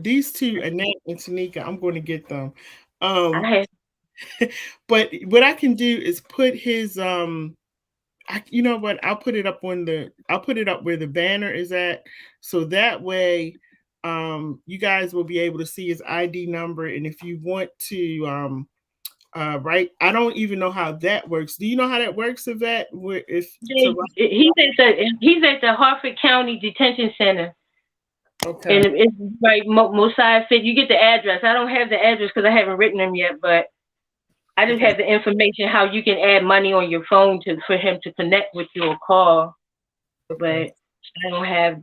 these two, Annette and Tanika, I'm going to get them. I But what I can do is put his you know what? I'll put it up where the banner is at, so that way, you guys will be able to see his ID number. And if you want to, write, I don't even know how that works. Do you know how that works, Yvette? Where if to he's at the Harford County Detention Center. Okay. And it's right, Mosiah Fit. You get the address. I don't have the address because I haven't written them yet, but I just have the information how you can add money on your phone for him to connect with you or call. Okay. But I don't have.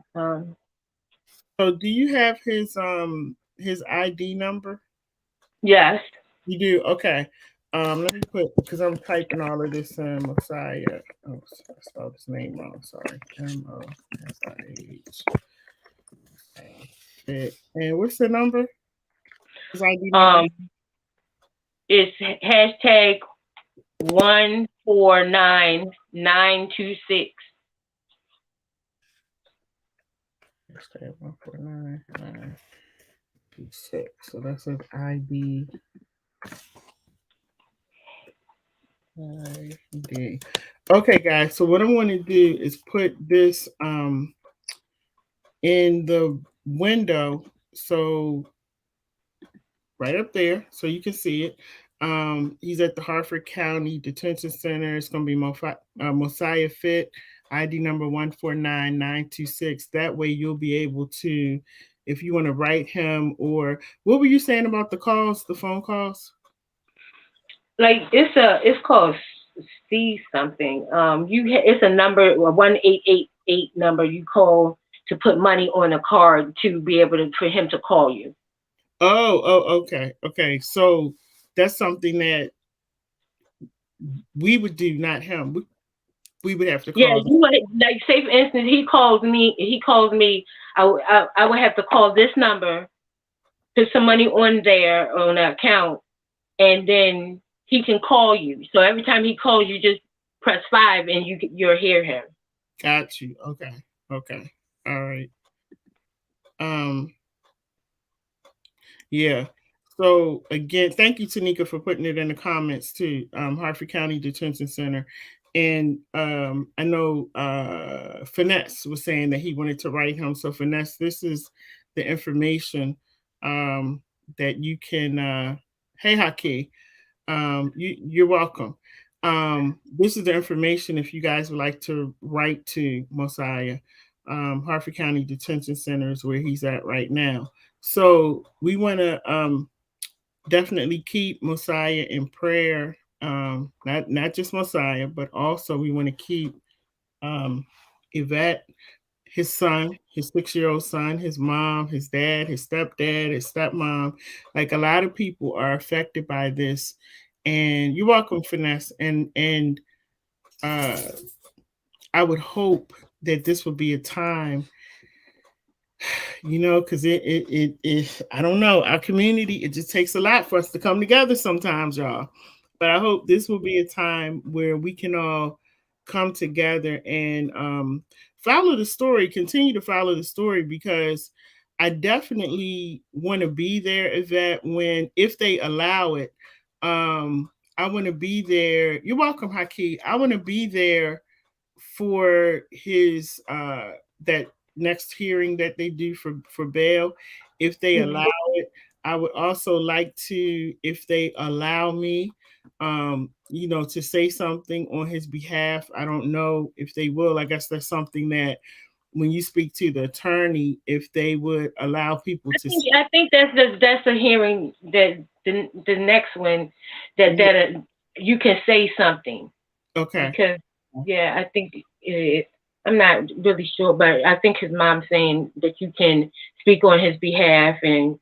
So do you have his ID number? Yes. You do? Okay. Let me put, because I'm typing all of this in. Mosiah. Oh, I spelled his name wrong. Sorry. Mosiah. And what's the number? His ID number? It's hashtag 149926. Hashtag 149926. So that's his ID. Okay, guys. So what I'm going to do is put this in the window, so right up there, so you can see it. He's at the Harford County Detention Center. It's going to be Mosiah Fit ID number 149926. That way you'll be able to, if you want to write him, or what were you saying about the calls, the phone calls? Like it's called C something. It's a number, a 1888 number you call to put money on a card to be able to for him to call you. Okay. So that's something that we would do, not him. We would have to Yeah, call. you would, like, say for instance, he calls me. I would have to call this number, put some money on there on the account, and then he can call you. So every time he calls, you just press 5 and you'll hear him. Got you. Okay. All right. Um. Yeah. So again, thank you, Tanika, for putting it in the comments too. Hartford County Detention Center. And I know Finesse was saying that he wanted to write him. So Finesse, this is the information that you can. Hey, Haki, you're welcome. This is the information if you guys would like to write to Mosiah. Hartford County Detention Center is where he's at right now. So we want to definitely keep Mosiah in prayer. Not just Mosiah, but also we want to keep Yvette, his son, his 6-year-old son, his mom, his dad, his stepdad, his stepmom. Like, a lot of people are affected by this. And you're welcome, Finesse. And I would hope that this would be a time, because it I don't know, our community, it just takes a lot for us to come together sometimes, y'all. But I hope this will be a time where we can all come together and follow the story, continue to follow the story, because I definitely want to be there, Yvette, if they allow it. I want to be there. You're welcome, Haki. I want to be there for his that next hearing that they do for bail, if they allow it. I would also like to, if they allow me, to say something on his behalf. I don't know if they will. I guess that's something that when you speak to the attorney, if they would allow people to. I think that's a hearing, that the next one that you can say something. Okay. Because I think I'm not really sure, but I think his mom's saying that you can speak on his behalf, and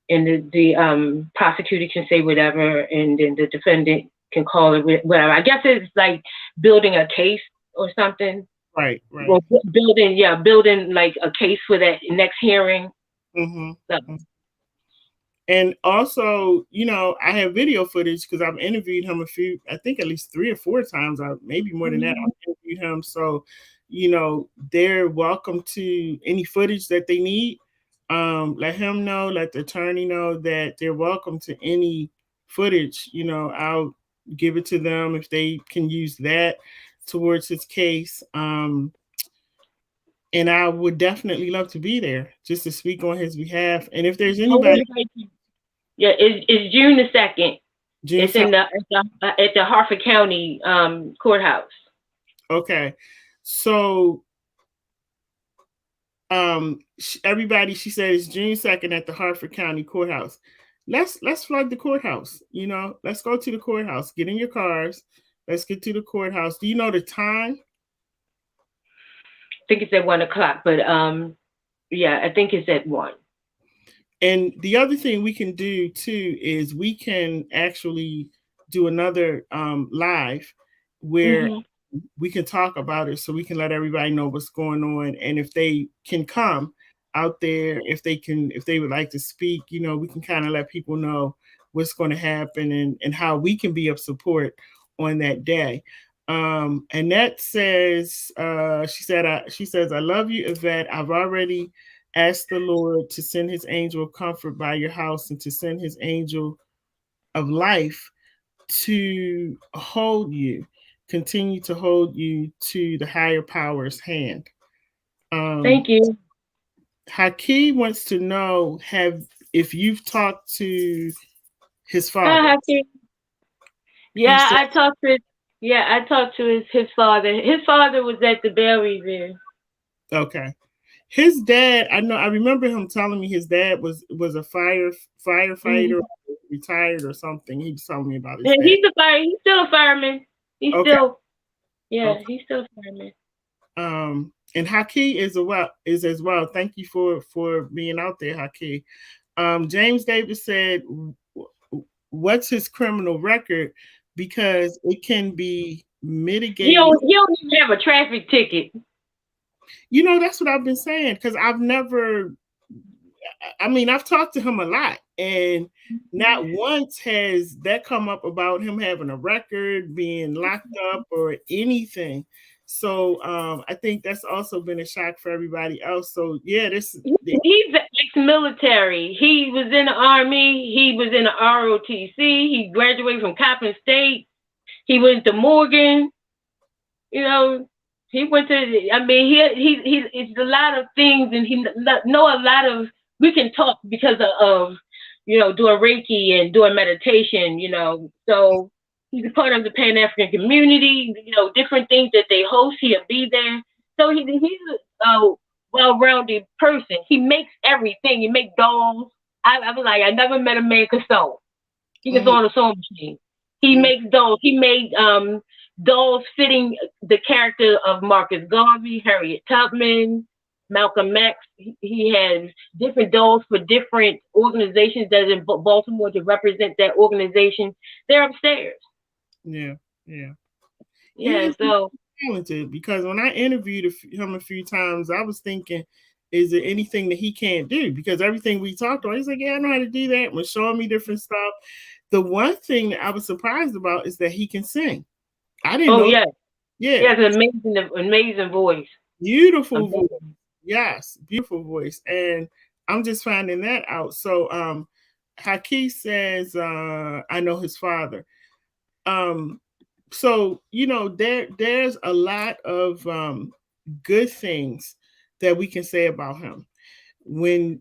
the prosecutor can say whatever, and then the defendant can call it whatever. I guess it's like building a case or something. Right. Well, building like a case for that next hearing. Mm-hmm. So. And also, I have video footage because I've interviewed him I think at least 3 or 4 times, maybe more than that. I've interviewed him. So, they're welcome to any footage that they need. Let him know, let the attorney know that they're welcome to any footage. I'll give it to them if they can use that towards his case. And I would definitely love to be there just to speak on his behalf. And if there's anybody. Yeah, it's June the 2nd. It's in at the Hartford County courthouse. Okay, so everybody, she said it's June 2nd at the Hartford County courthouse. Let's flood the courthouse. Let's go to the courthouse. Get in your cars. Let's get to the courthouse. Do you know the time? I think it's at 1:00, but I think it's at 1. And the other thing we can do too is we can actually do another live where we can talk about it, so we can let everybody know what's going on. And if they can come out there, if they would like to speak, we can kind of let people know what's going to happen and how we can be of support on that day. Annette says, she says, I love you, Yvette. I've already ask the Lord to send his angel of comfort by your house and to send his angel of life to hold you, continue to hold you to the higher power's hand. Thank you. Haki wants to know if you've talked to his father. Hi, Haki. Yeah, I talked to Yeah, I talked to his father. His father was at the bail review. Okay. His dad, I remember him telling me his dad was a firefighter, retired or something. He was telling me about his Yeah, dad. he's still a fireman. He's Okay. still Okay. he's still a fireman. And Haki is as well. Thank you for being out there, Haki. James Davis said, "What's his criminal record? Because it can be mitigated." He don't even have a traffic ticket. You know, that's what I've been saying, because I've never, I mean, I've talked to him a lot, and not once has that come up about him having a record, being locked up, or anything. So I think that's also been a shock for everybody else. So yeah, He's ex-military. He was in the Army. He was in the ROTC. He graduated from Coppin State. He went to Morgan. You know, he went to. I mean, he it's a lot of things, and he know a lot of. We can talk because of doing Reiki and doing meditation. So he's a part of the Pan African community. Different things that they host, he'll be there. So he's a well-rounded person. He makes everything. He makes dolls. I was like, I never met a man could sew. He can sew on a sewing machine. He makes dolls. He made dolls fitting the character of Marcus Garvey, Harriet Tubman, Malcolm X. He has different dolls for different organizations that are in Baltimore to represent that organization. They're upstairs. Yeah, yeah. Yeah, so talented, because when I interviewed him a few times, I was thinking, is there anything that he can't do? Because everything we talked about, he's like, yeah, I know how to do that. Was showing me different stuff. The one thing that I was surprised about is that he can sing. I didn't know. Yeah. Yeah. He has an amazing voice. Beautiful voice. Yes, beautiful voice. And I'm just finding that out. So Haki says, I know his father. So there's a lot of good things that we can say about him when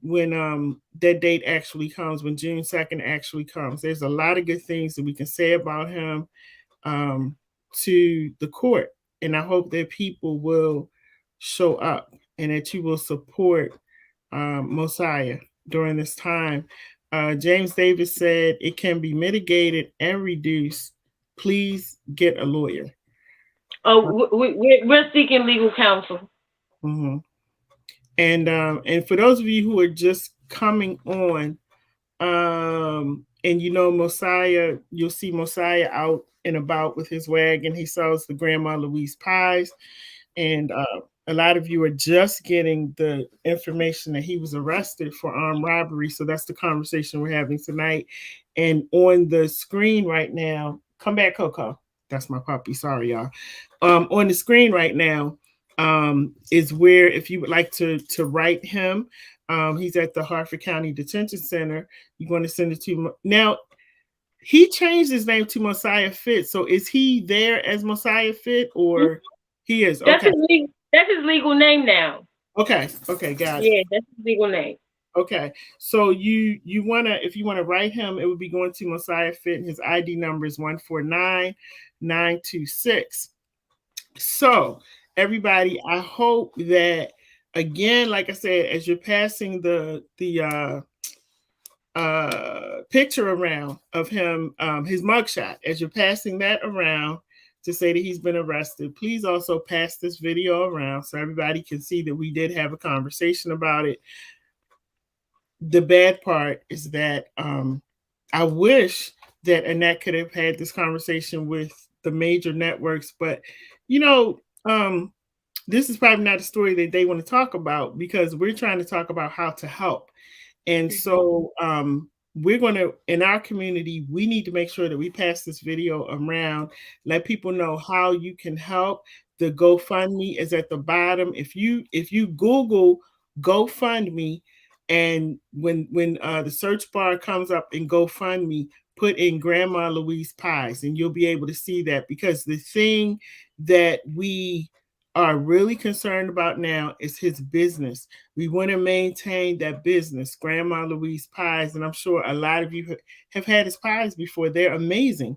that date actually comes, when June 2nd actually comes. There's a lot of good things that we can say about him to the court, and I hope that people will show up and that you will support Mosiah during this time. James Davis said it can be mitigated and reduced. Please get a lawyer. Oh, we're seeking legal counsel. Mm-hmm. And for those of you who are just coming on, and Mosiah, you'll see Mosiah out and about with his wagon. He sells the Grandma Louise Pies, and a lot of you are just getting the information that he was arrested for armed robbery. So that's the conversation we're having tonight. And on the screen right now, come back, Coco. That's my puppy. Sorry, y'all. On the screen right now is where, if you would like to write him, he's at the Harford County Detention Center. You're going to send it to him. Now, he changed his name to Mosiah Fit. So is he there as Mosiah Fit, or he is? Okay. That's his legal name now. Okay, got it. Yeah, that's his legal name. Okay, so if you wanna write him, it would be going to Mosiah Fit, and his ID number is 149926. So everybody, I hope that, again, like I said, as you're passing the picture around of him, his mugshot, as you're passing that around to say that he's been arrested, please also pass this video around so everybody can see that we did have a conversation about it. The bad part is that I wish that Annette could have had this conversation with the major networks, but this is probably not a story that they want to talk about, because we're trying to talk about how to help. And so we're going to, in our community, we need to make sure that we pass this video around, let people know how you can help. The GoFundMe is at the bottom. If you Google GoFundMe, and when the search bar comes up in GoFundMe, put in Grandma Louise Pies, and you'll be able to see that, because the thing that we are really concerned about now is his business. We want to maintain that business, Grandma Louise Pies, and I'm sure a lot of you have had his pies before. They're amazing.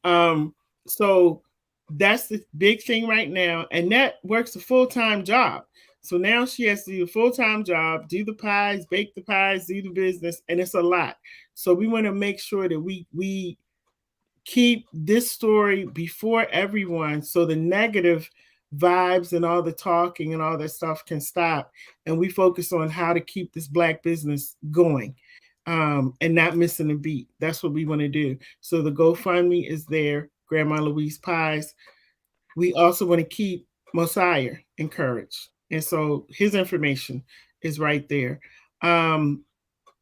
So That's the big thing right now. And that works a full-time job. So now she has to do a full-time job, do the pies, bake the pies, do the business, and it's a lot. So we want to make sure that we keep this story before everyone so the negative vibes and all the talking and all that stuff can stop, and we focus on how to keep this Black business going, and not missing a beat. That's what we want to do. So the GoFundMe is there, Grandma Louise Pies. We also want to keep Mosiah encouraged, and so his information is right there. um,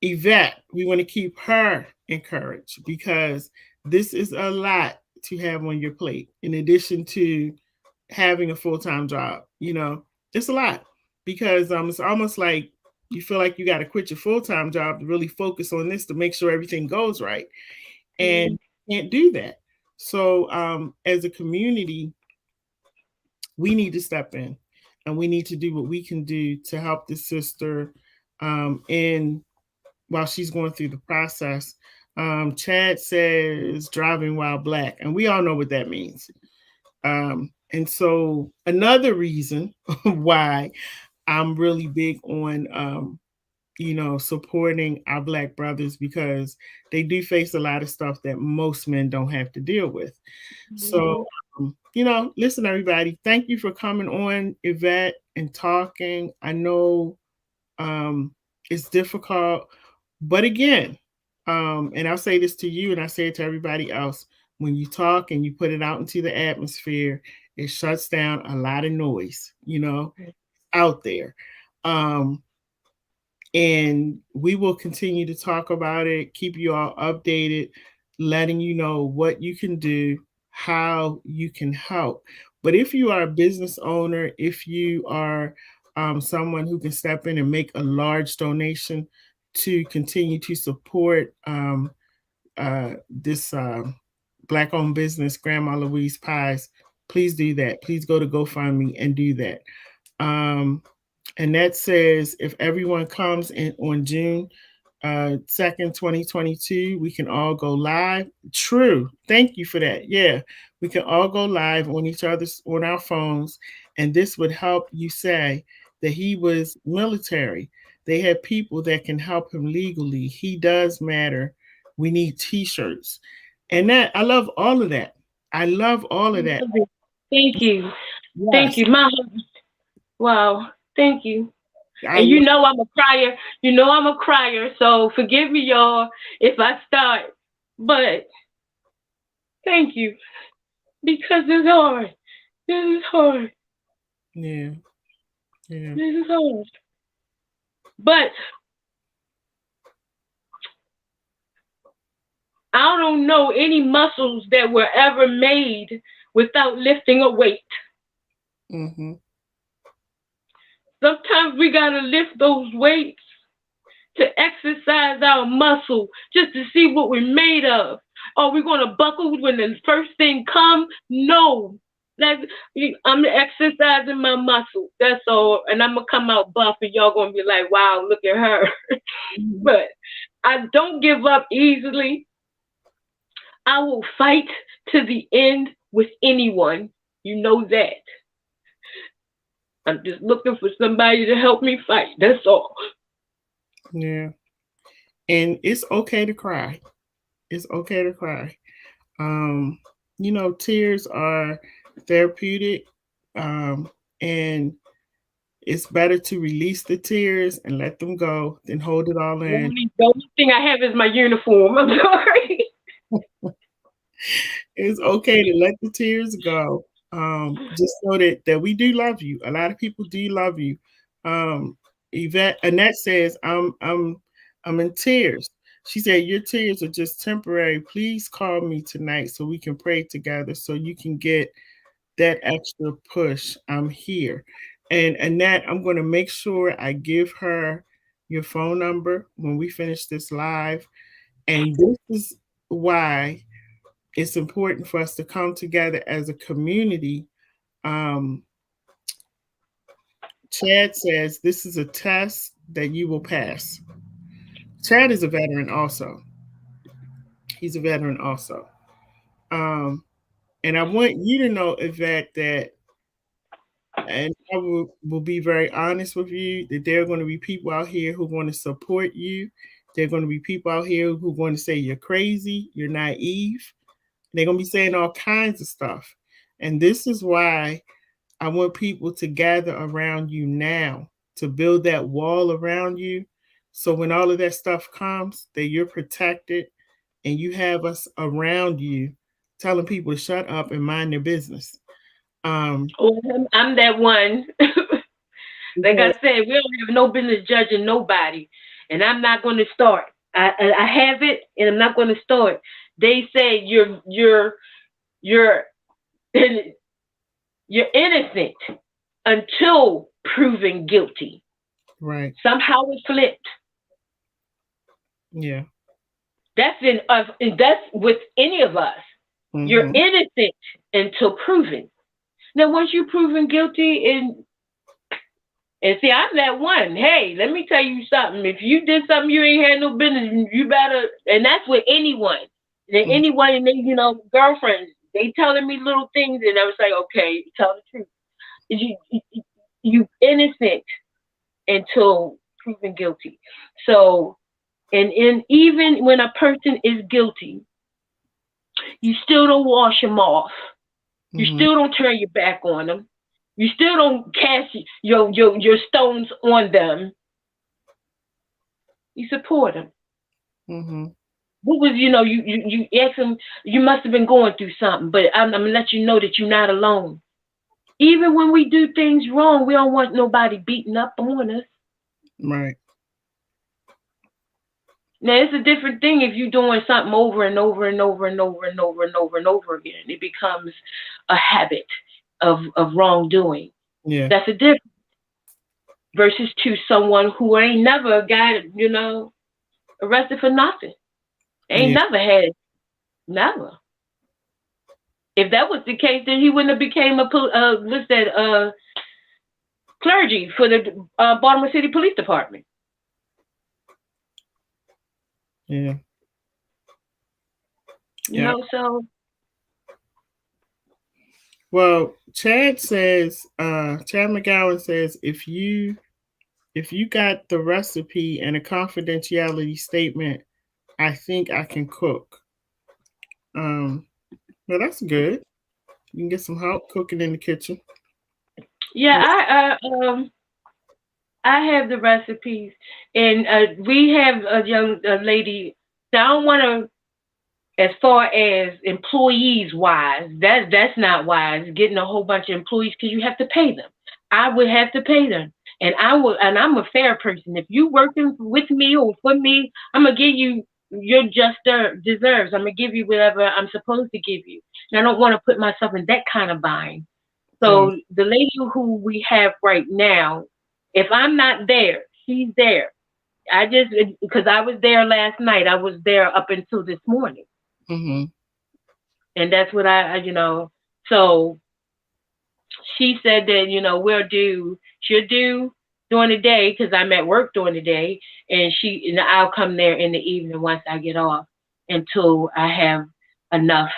Yvette, we want to keep her encouraged because this is a lot to have on your plate in addition to having a full-time job. It's a lot because it's almost like you feel like you got to quit your full-time job to really focus on this to make sure everything goes right. And you can't do that. So as a community, we need to step in and we need to do what we can do to help the sister in while she's going through the process. Chad says driving while Black, and we all know what that means. And so another reason why I'm really big on, supporting our Black brothers because they do face a lot of stuff that most men don't have to deal with. So, listen, everybody, thank you for coming on, Yvette, and talking. I know it's difficult, but again, and I'll say this to you and I say it to everybody else, when you talk and you put it out into the atmosphere, it shuts down a lot of noise, out there. Um, and we will continue to talk about it, keep you all updated, letting you know what you can do, how you can help. But if you are a business owner, if you are someone who can step in and make a large donation to continue to support this Black owned business, Grandma Louise Pies, please do that. Please go to GoFundMe and do that. And that says if everyone comes in on June 2nd, 2022, we can all go live. True. Thank you for that. Yeah, we can all go live on our phones. And this would help you say that he was military. They have people that can help him legally. He does matter. We need t-shirts. And that I love all of that. I love all of that. Thank you. Thank Yes. you. Wow. Thank you. I And love I'm a crier. I'm a crier. So forgive me, y'all, if I start. But thank you. Because it's hard. This is hard. Yeah. Yeah. This is hard. But I don't know any muscles that were ever made without lifting a weight. Mm-hmm. Sometimes we gotta lift those weights to exercise our muscle just to see what we're made of. Are we gonna buckle when the first thing comes? No. I'm exercising my muscle. That's all. And I'm gonna come out buff and y'all gonna be like, wow, look at her. Mm-hmm. But I don't give up easily. I will fight to the end with anyone. You know that. I'm just looking for somebody to help me fight. That's all. Yeah. And it's okay to cry. It's okay to cry. Tears are therapeutic. And it's better to release the tears and let them go than hold it all in. The only thing I have is my uniform. I'm sorry. It's okay to let the tears go. Just know that we do love you. A lot of people do love you. Yvette Annette says, I'm in tears. She said, your tears are just temporary. Please call me tonight so we can pray together so you can get that extra push. I'm here. And Annette, I'm going to make sure I give her your phone number when we finish this live. And this is why it's important for us to come together as a community. Um, Chad says this is a test that you will pass. Chad is a veteran also. He's a veteran also. Um, And I want you to know, Yvette, that, and I will be very honest with you, that there are going to be people out here who want to support you. There are going to be people out here who are going to say you're crazy, you're naive. They're going to be saying all kinds of stuff. And this is why I want people to gather around you now, to build that wall around you. So when all of that stuff comes, that you're protected and you have us around you telling people to shut up and mind their business. I'm that one. Like I said, we don't have no business judging nobody, and I'm not going to start. I have it, and I'm not going to start. They say you're you're innocent until proven guilty. Right. Somehow it flipped. Yeah. That's that's with any of us. Mm-hmm. You're innocent until proven. Now, once you're proven guilty, and see, I'm that one. Hey, let me tell you something. If you did something you ain't had no business, you better. And that's with anyone. And anyone, and they, girlfriends, they telling me little things, and I was like, okay, tell the truth. You innocent until proven guilty. So, and even when a person is guilty, you still don't wash them off. You still don't turn your back on them. You still don't cast your stones on them. You support them. What was, you ask them, you must have been going through something, but I'm going to let you know that you're not alone. Even when we do things wrong, we don't want nobody beating up on us. Right. Now, it's a different thing if you're doing something over and over and over and over and over and over and over again. It becomes a habit of wrongdoing. Yeah. That's a difference versus to someone who ain't never got, arrested for nothing. Ain't never had, never. If that was the case, then he wouldn't have became clergy for the Baltimore City Police Department. Yeah. So. Well, Chad McGowan says, if you got the recipe and a confidentiality statement, I think I can cook. Well, that's good. You can get some help cooking in the kitchen. Yeah, I have the recipes, and we have a young lady. I don't want to, as far as employees wise, that's not wise. Getting a whole bunch of employees because you have to pay them. I would have to pay them, and I'm a fair person. If you working with me or for me, I'm gonna give you your just deserves. I'm gonna give you whatever I'm supposed to give you, and I don't want to put myself in that kind of bind. So the lady who we have right now, if I'm not there, she's there. Because I was there last night. I was there up until this morning. And that's what so she said that, she'll do during the day because I'm at work during the day, and I'll come there in the evening once I get off until I have enough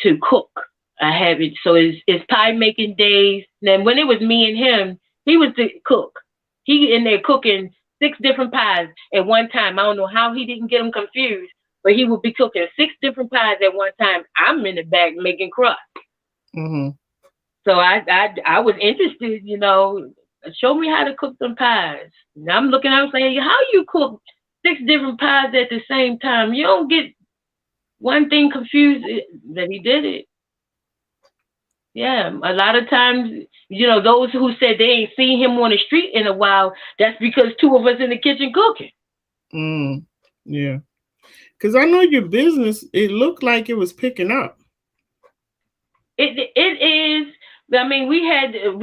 to cook. I have it. So it's pie making days. Then when it was me and him, he was the cook. He in there cooking 6 different pies at one time. I don't know how he didn't get them confused, but he would be cooking 6 different pies at one time. I'm in the back making crust. So I was interested, show me how to cook some pies. And I'm looking out saying, how you cook 6 different pies at the same time? You don't get one thing confused. That he did it. Yeah, a lot of times, those who said they ain't seen him on the street in a while, that's because 2 of us in the kitchen cooking. Yeah. Because I know your business, it looked like it was picking up. It is. I mean,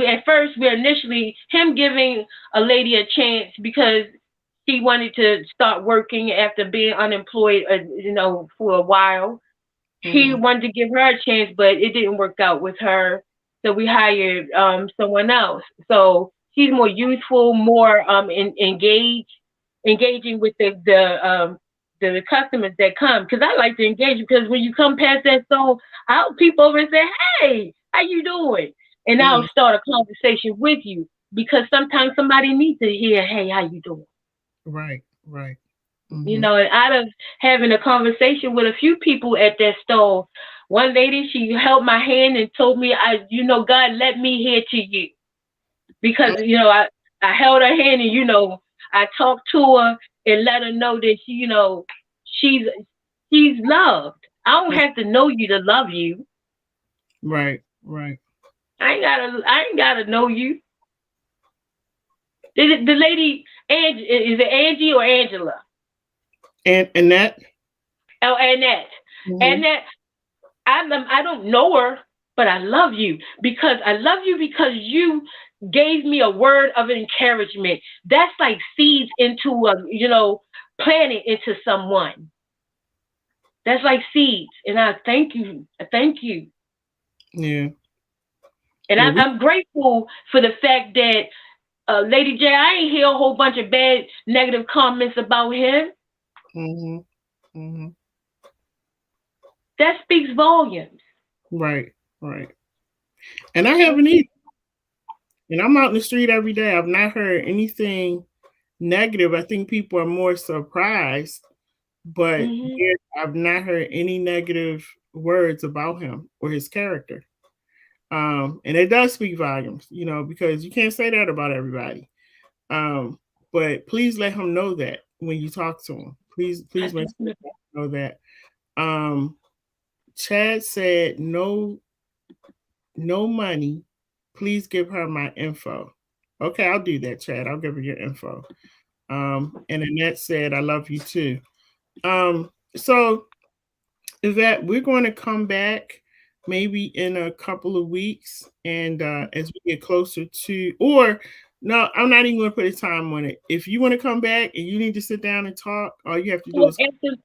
at first, initially, him giving a lady a chance because she wanted to start working after being unemployed, for a while. He wanted to give her a chance, but it didn't work out with her. So we hired someone else. So she's more youthful, more engaging with the the customers that come, because I like to engage. Because when you come past that store, I'll peep over and say, "Hey, how you doing?" And I'll start a conversation with you, because sometimes somebody needs to hear, "Hey, how you doing?" Right, right. And out of having a conversation with a few people at that store, one lady, she held my hand and told me, God led me here to you, because I held her hand, and I talked to her and let her know that she's she's loved. I don't have to know you to love you. Right, right. I ain't gotta know you. The lady, is it Angie or Angela? And Annette. Oh, Annette. Annette. I don't know her, but I love you, because you gave me a word of encouragement. That's like seeds into planted into someone. That's like seeds, and I thank you. I thank you. Yeah. And I'm grateful for the fact that LadyJ, I ain't hear a whole bunch of bad, negative comments about him. That speaks volumes. Right, right. And I haven't either. And I'm out in the street every day. I've not heard anything negative. I think people are more surprised, but I've not heard any negative words about him or his character. And it does speak volumes, because you can't say that about everybody. But please let him know that when you talk to him. Please let him know that. Chad said no money. Please give her my info. Okay, I'll do that, Chad. I'll give her your info. And Annette said, I love you too. So Yvette, we're going to come back maybe in a couple of weeks, and as we get closer to, or no, I'm not even going to put a time on it. If you want to come back and you need to sit down and talk, all you have to do is.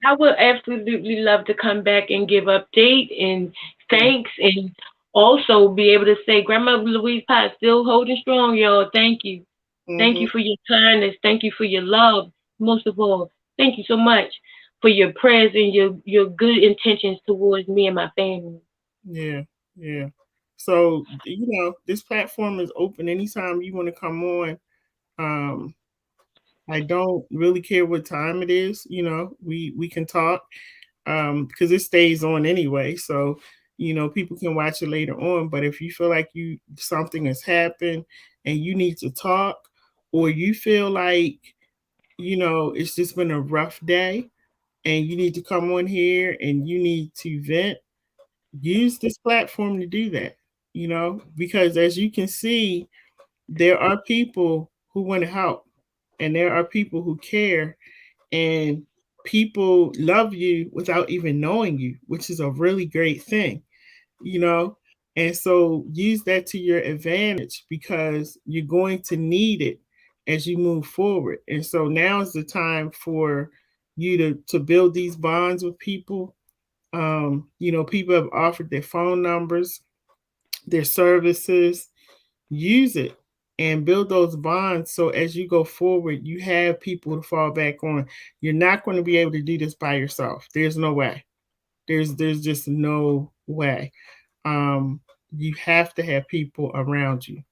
I would absolutely love to come back and give update and thanks, and also be able to say, Grandma Louise Pies still holding strong, y'all. Thank you. Thank you for your kindness. Thank you for your love. Most of all, thank you so much for your prayers and your good intentions towards me and my family. Yeah, yeah. So, this platform is open anytime you want to come on. I don't really care what time it is, we can talk, because it stays on anyway. So, people can watch it later on. But if you feel like something has happened and you need to talk, or you feel like, it's just been a rough day and you need to come on here and you need to vent, use this platform to do that, because as you can see, there are people who want to help, and there are people who care, and people love you without even knowing you, which is a really great thing, and so use that to your advantage, because you're going to need it as you move forward. And so now is the time for you to build these bonds with people. People have offered their phone numbers, their services. Use it and build those bonds, so as you go forward, you have people to fall back on. You're not going to be able to do this by yourself. There's no way. There's just no way. You have to have people around you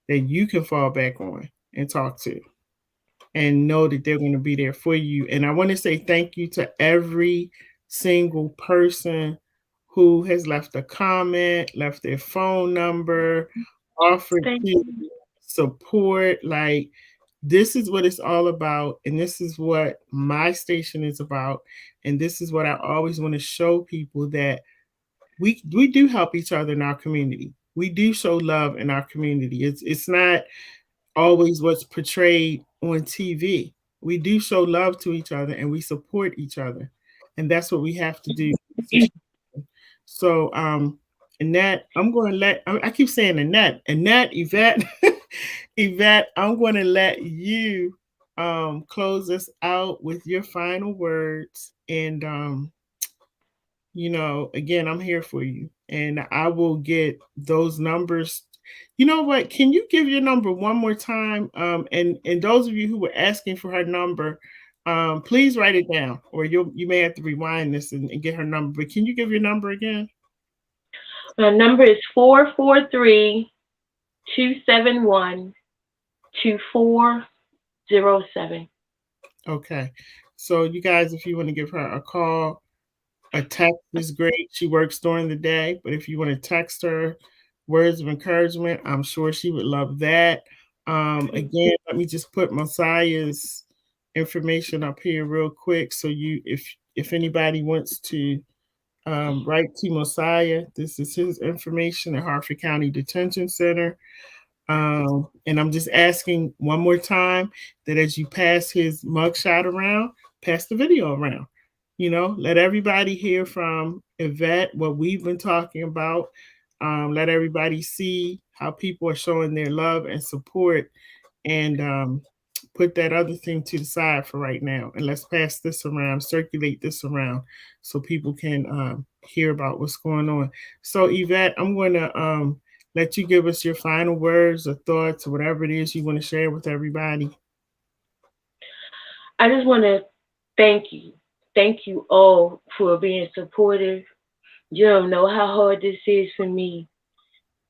that you can fall back on and talk to, and know that they're going to be there for you. And I want to say thank you to every single person who has left a comment, left their phone number, offered to support. Like, this is what it's all about, and this is what my station is about, and this is what I always want to show people, that we do help each other in our community. We do show love in our community. It's not always what's portrayed on TV. We do show love to each other and we support each other, and that's what we have to do. So, Annette, I'm going to I keep saying Annette, Yvette, Yvette, I'm going to let you close us out with your final words. And, again, I'm here for you, and I will get those numbers. You know what? Can you give your number one more time? And those of you who were asking for her number, Please write it down, or you may have to rewind this and get her number. But can you give your number again? My number is 443-271-2407. Okay. So you guys, if you want to give her a call, a text is great. She works during the day, but if you want to text her words of encouragement, I'm sure she would love that. Again, let me just put Mosiah's information up here real quick. So if anybody wants to write to Mosiah, this is his information at Harford County Detention Center. And I'm just asking one more time that as you pass his mugshot around, pass the video around. Let everybody hear from Yvette what we've been talking about. Let everybody see how people are showing their love and support, and put that other thing to the side for right now. And let's pass this around, circulate this around so people can hear about what's going on. So, Yvette, I'm going to let you give us your final words or thoughts or whatever it is you want to share with everybody. I just want to thank you. Thank you all for being supportive. You don't know how hard this is for me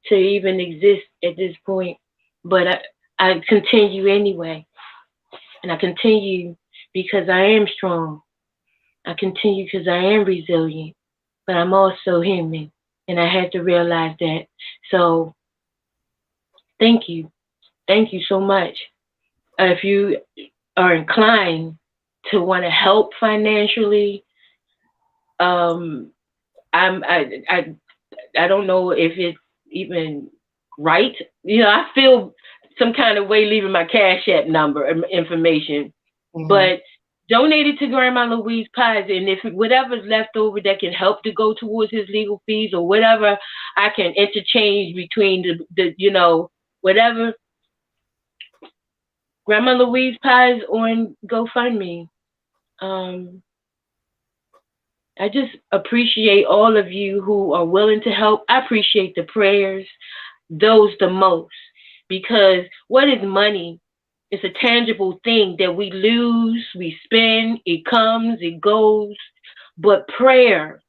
to even exist at this point, but I continue anyway. And I continue because I am strong. I continue because I am resilient, but I'm also human. And I had to realize that. So thank you. Thank you so much. If you are inclined to want to help financially, I don't know if it's even right. I feel some kind of way leaving my Cash App number information, but donate it to Grandma Louise Pies, and if whatever's left over that can help to go towards his legal fees or whatever, I can interchange between the whatever. Grandma Louise Pies on GoFundMe. I just appreciate all of you who are willing to help. I appreciate the prayers, those the most, because what is money? It's a tangible thing that we lose, we spend, it comes, it goes. But prayer,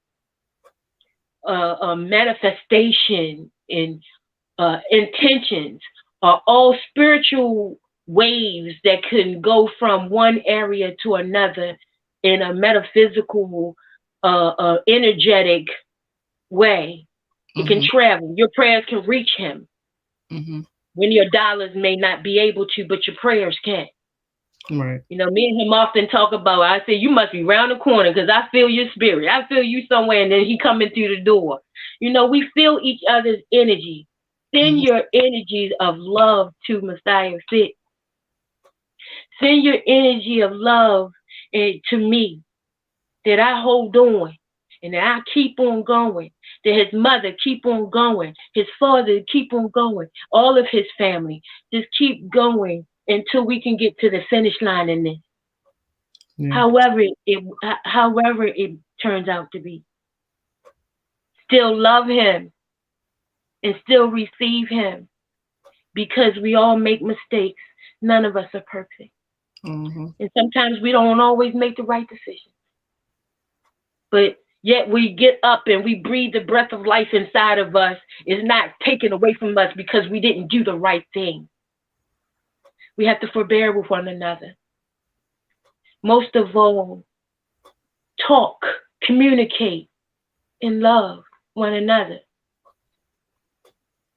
manifestation, and intentions are all spiritual waves that can go from one area to another in a metaphysical, energetic way. It can travel. Your prayers can reach him. When your dollars may not be able to, but your prayers can. Right. Me and him often talk about, I say, you must be round the corner because I feel your spirit. I feel you somewhere, and then he coming through the door. We feel each other's energy. Send your energies of love to Mosiah Fit. Send your energy of love to me, that I hold on and that I keep on going, that his mother keep on going, his father keep on going, all of his family just keep going until we can get to the finish line in this. Yeah. However it turns out to be. Still love him and still receive him, because we all make mistakes. None of us are perfect. And sometimes we don't always make the right decision. But yet we get up and we breathe the breath of life inside of us. It's not taken away from us because we didn't do the right thing. We have to forbear with one another. Most of all, talk, communicate, and love one another.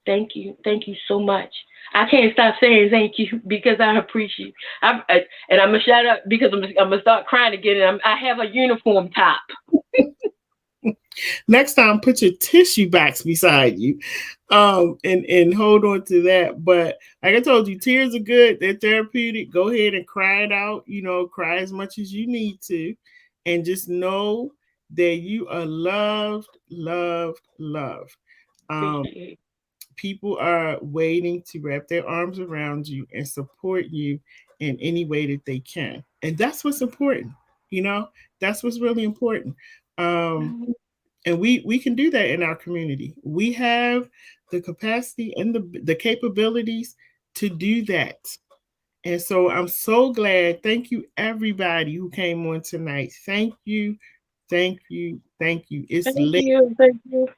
Thank you. Thank you so much. I can't stop saying thank you because I appreciate it. And I'm going to shut up because I'm going to start crying again. And I have a uniform top. Next time, put your tissue box beside you and hold on to that. But like I told you, tears are good. They're therapeutic. Go ahead and cry it out. Cry as much as you need to. And just know that you are loved, loved, loved. People are waiting to wrap their arms around you and support you in any way that they can. And that's what's important. That's what's really important. And we can do that in our community. We have the capacity and the capabilities to do that. And so I'm so glad. Thank you, everybody who came on tonight. Thank you. Thank you. Thank you. It's Thank late. you. Thank you.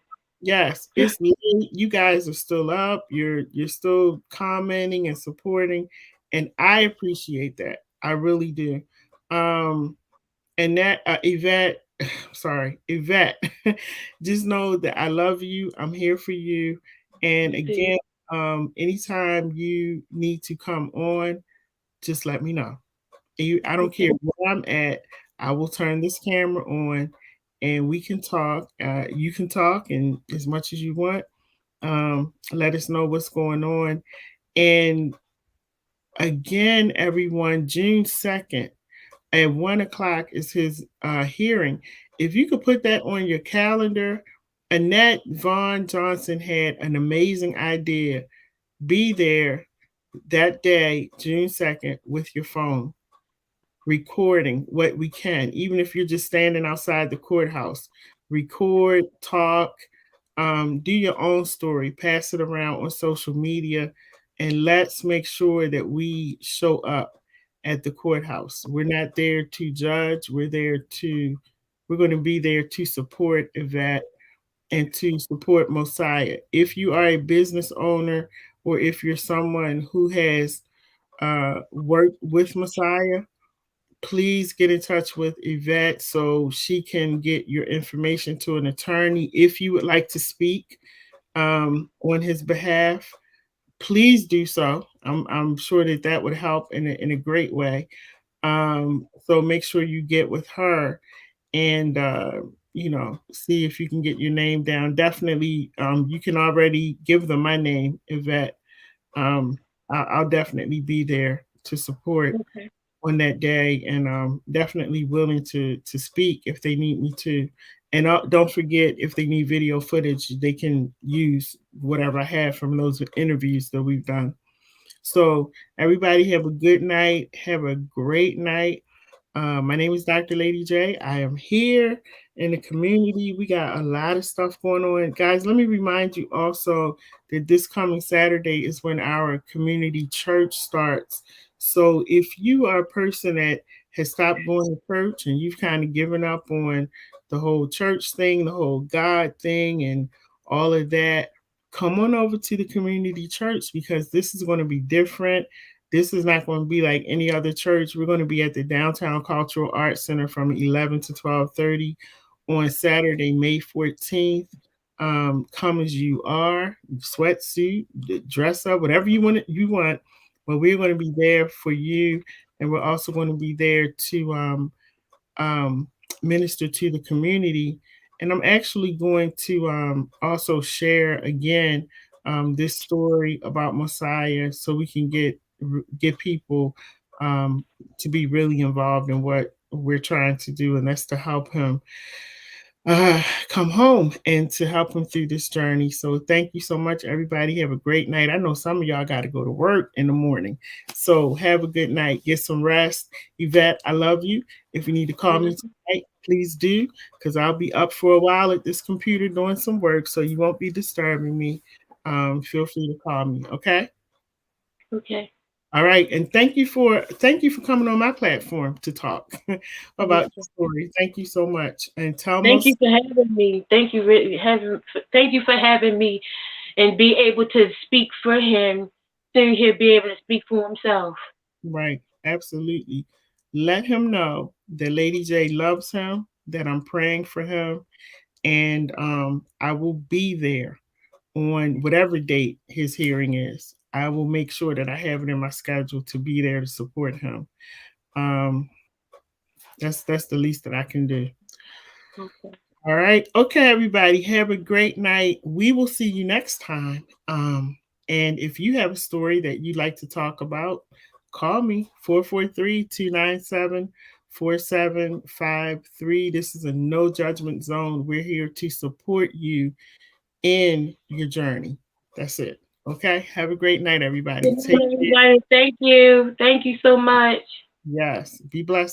Yes, it's late. You guys are still up. You're still commenting and supporting. And I appreciate that. I really do. Um, and that Yvette, sorry, Yvette, just know that I love you. I'm here for you. And again, anytime you need to come on, just let me know. I don't care where I'm at. I will turn this camera on, and we can talk. You can talk, and as much as you want. Let us know what's going on. And again, everyone, June 2nd at 1 o'clock is his hearing. If you could put that on your calendar, Annette Vaughn Johnson had an amazing idea. Be there that day, June 2nd, with your phone, recording what we can, even if you're just standing outside the courthouse. Record, talk, do your own story, pass it around on social media, and let's make sure that we show up at the courthouse. We're not there to judge. We're going to be there to support Yvette and to support Mosiah. If you are a business owner or if you're someone who has worked with Mosiah, please get in touch with Yvette so she can get your information to an attorney. If you would like to speak on his behalf, please do so. I'm sure that that would help in a great way. So make sure you get with her and see if you can get your name down. Definitely, you can already give them my name, Yvette. Um, I'll definitely be there to support on that day, and definitely willing to speak if they need me to. And don't forget, if they need video footage, they can use whatever I have from those interviews that we've done. So everybody have a good night. Have a great night. My name is Dr. LadyJ. I am here in the community. We got a lot of stuff going on. Guys, let me remind you also that this coming Saturday is when our community church starts. So if you are a person that has stopped going to church and you've kind of given up on the whole church thing, the whole God thing, and all of that, come on over to the community church because this is going to be different. This is not going to be like any other church. We're going to be at the Downtown Cultural Arts Center from 11 to 12:30 on Saturday, May 14th. Come as you are, sweatsuit, dress up, whatever you want. But we're going to be there for you, and we're also going to be there to um, minister to the community. And I'm actually going to also share again this story about Mosiah so we can get people to be really involved in what we're trying to do, and that's to help him come home and to help him through this journey. So thank you so much, everybody. Have a great night. I know some of y'all got to go to work in the morning. So have a good night. Get some rest. Yvette, I love you. If you need to call me tonight, please do, because I'll be up for a while at this computer doing some work, so you won't be disturbing me. Feel free to call me. Okay. Okay. All right, and thank you for coming on my platform to talk about your story. Thank you so much, and tell Thank most you for having me. Thank you for having me, and be able to speak for him. So he'll be able to speak for himself. right, absolutely. Let him know that Lady J loves him, that I'm praying for him, and I will be there on whatever date his hearing is. I will make sure that I have it in my schedule to be there to support him. Um, that's the least that I can do. Okay. All right. Okay, everybody. Have a great night. We will see you next time. And if you have a story that you'd like to talk about, call me 443-297-4753. This is a no judgment zone. We're here to support you in your journey. That's it. Okay. Have a great night, everybody. Good Take night, care. everybody. Thank you. Thank you so much. Yes. Be blessed.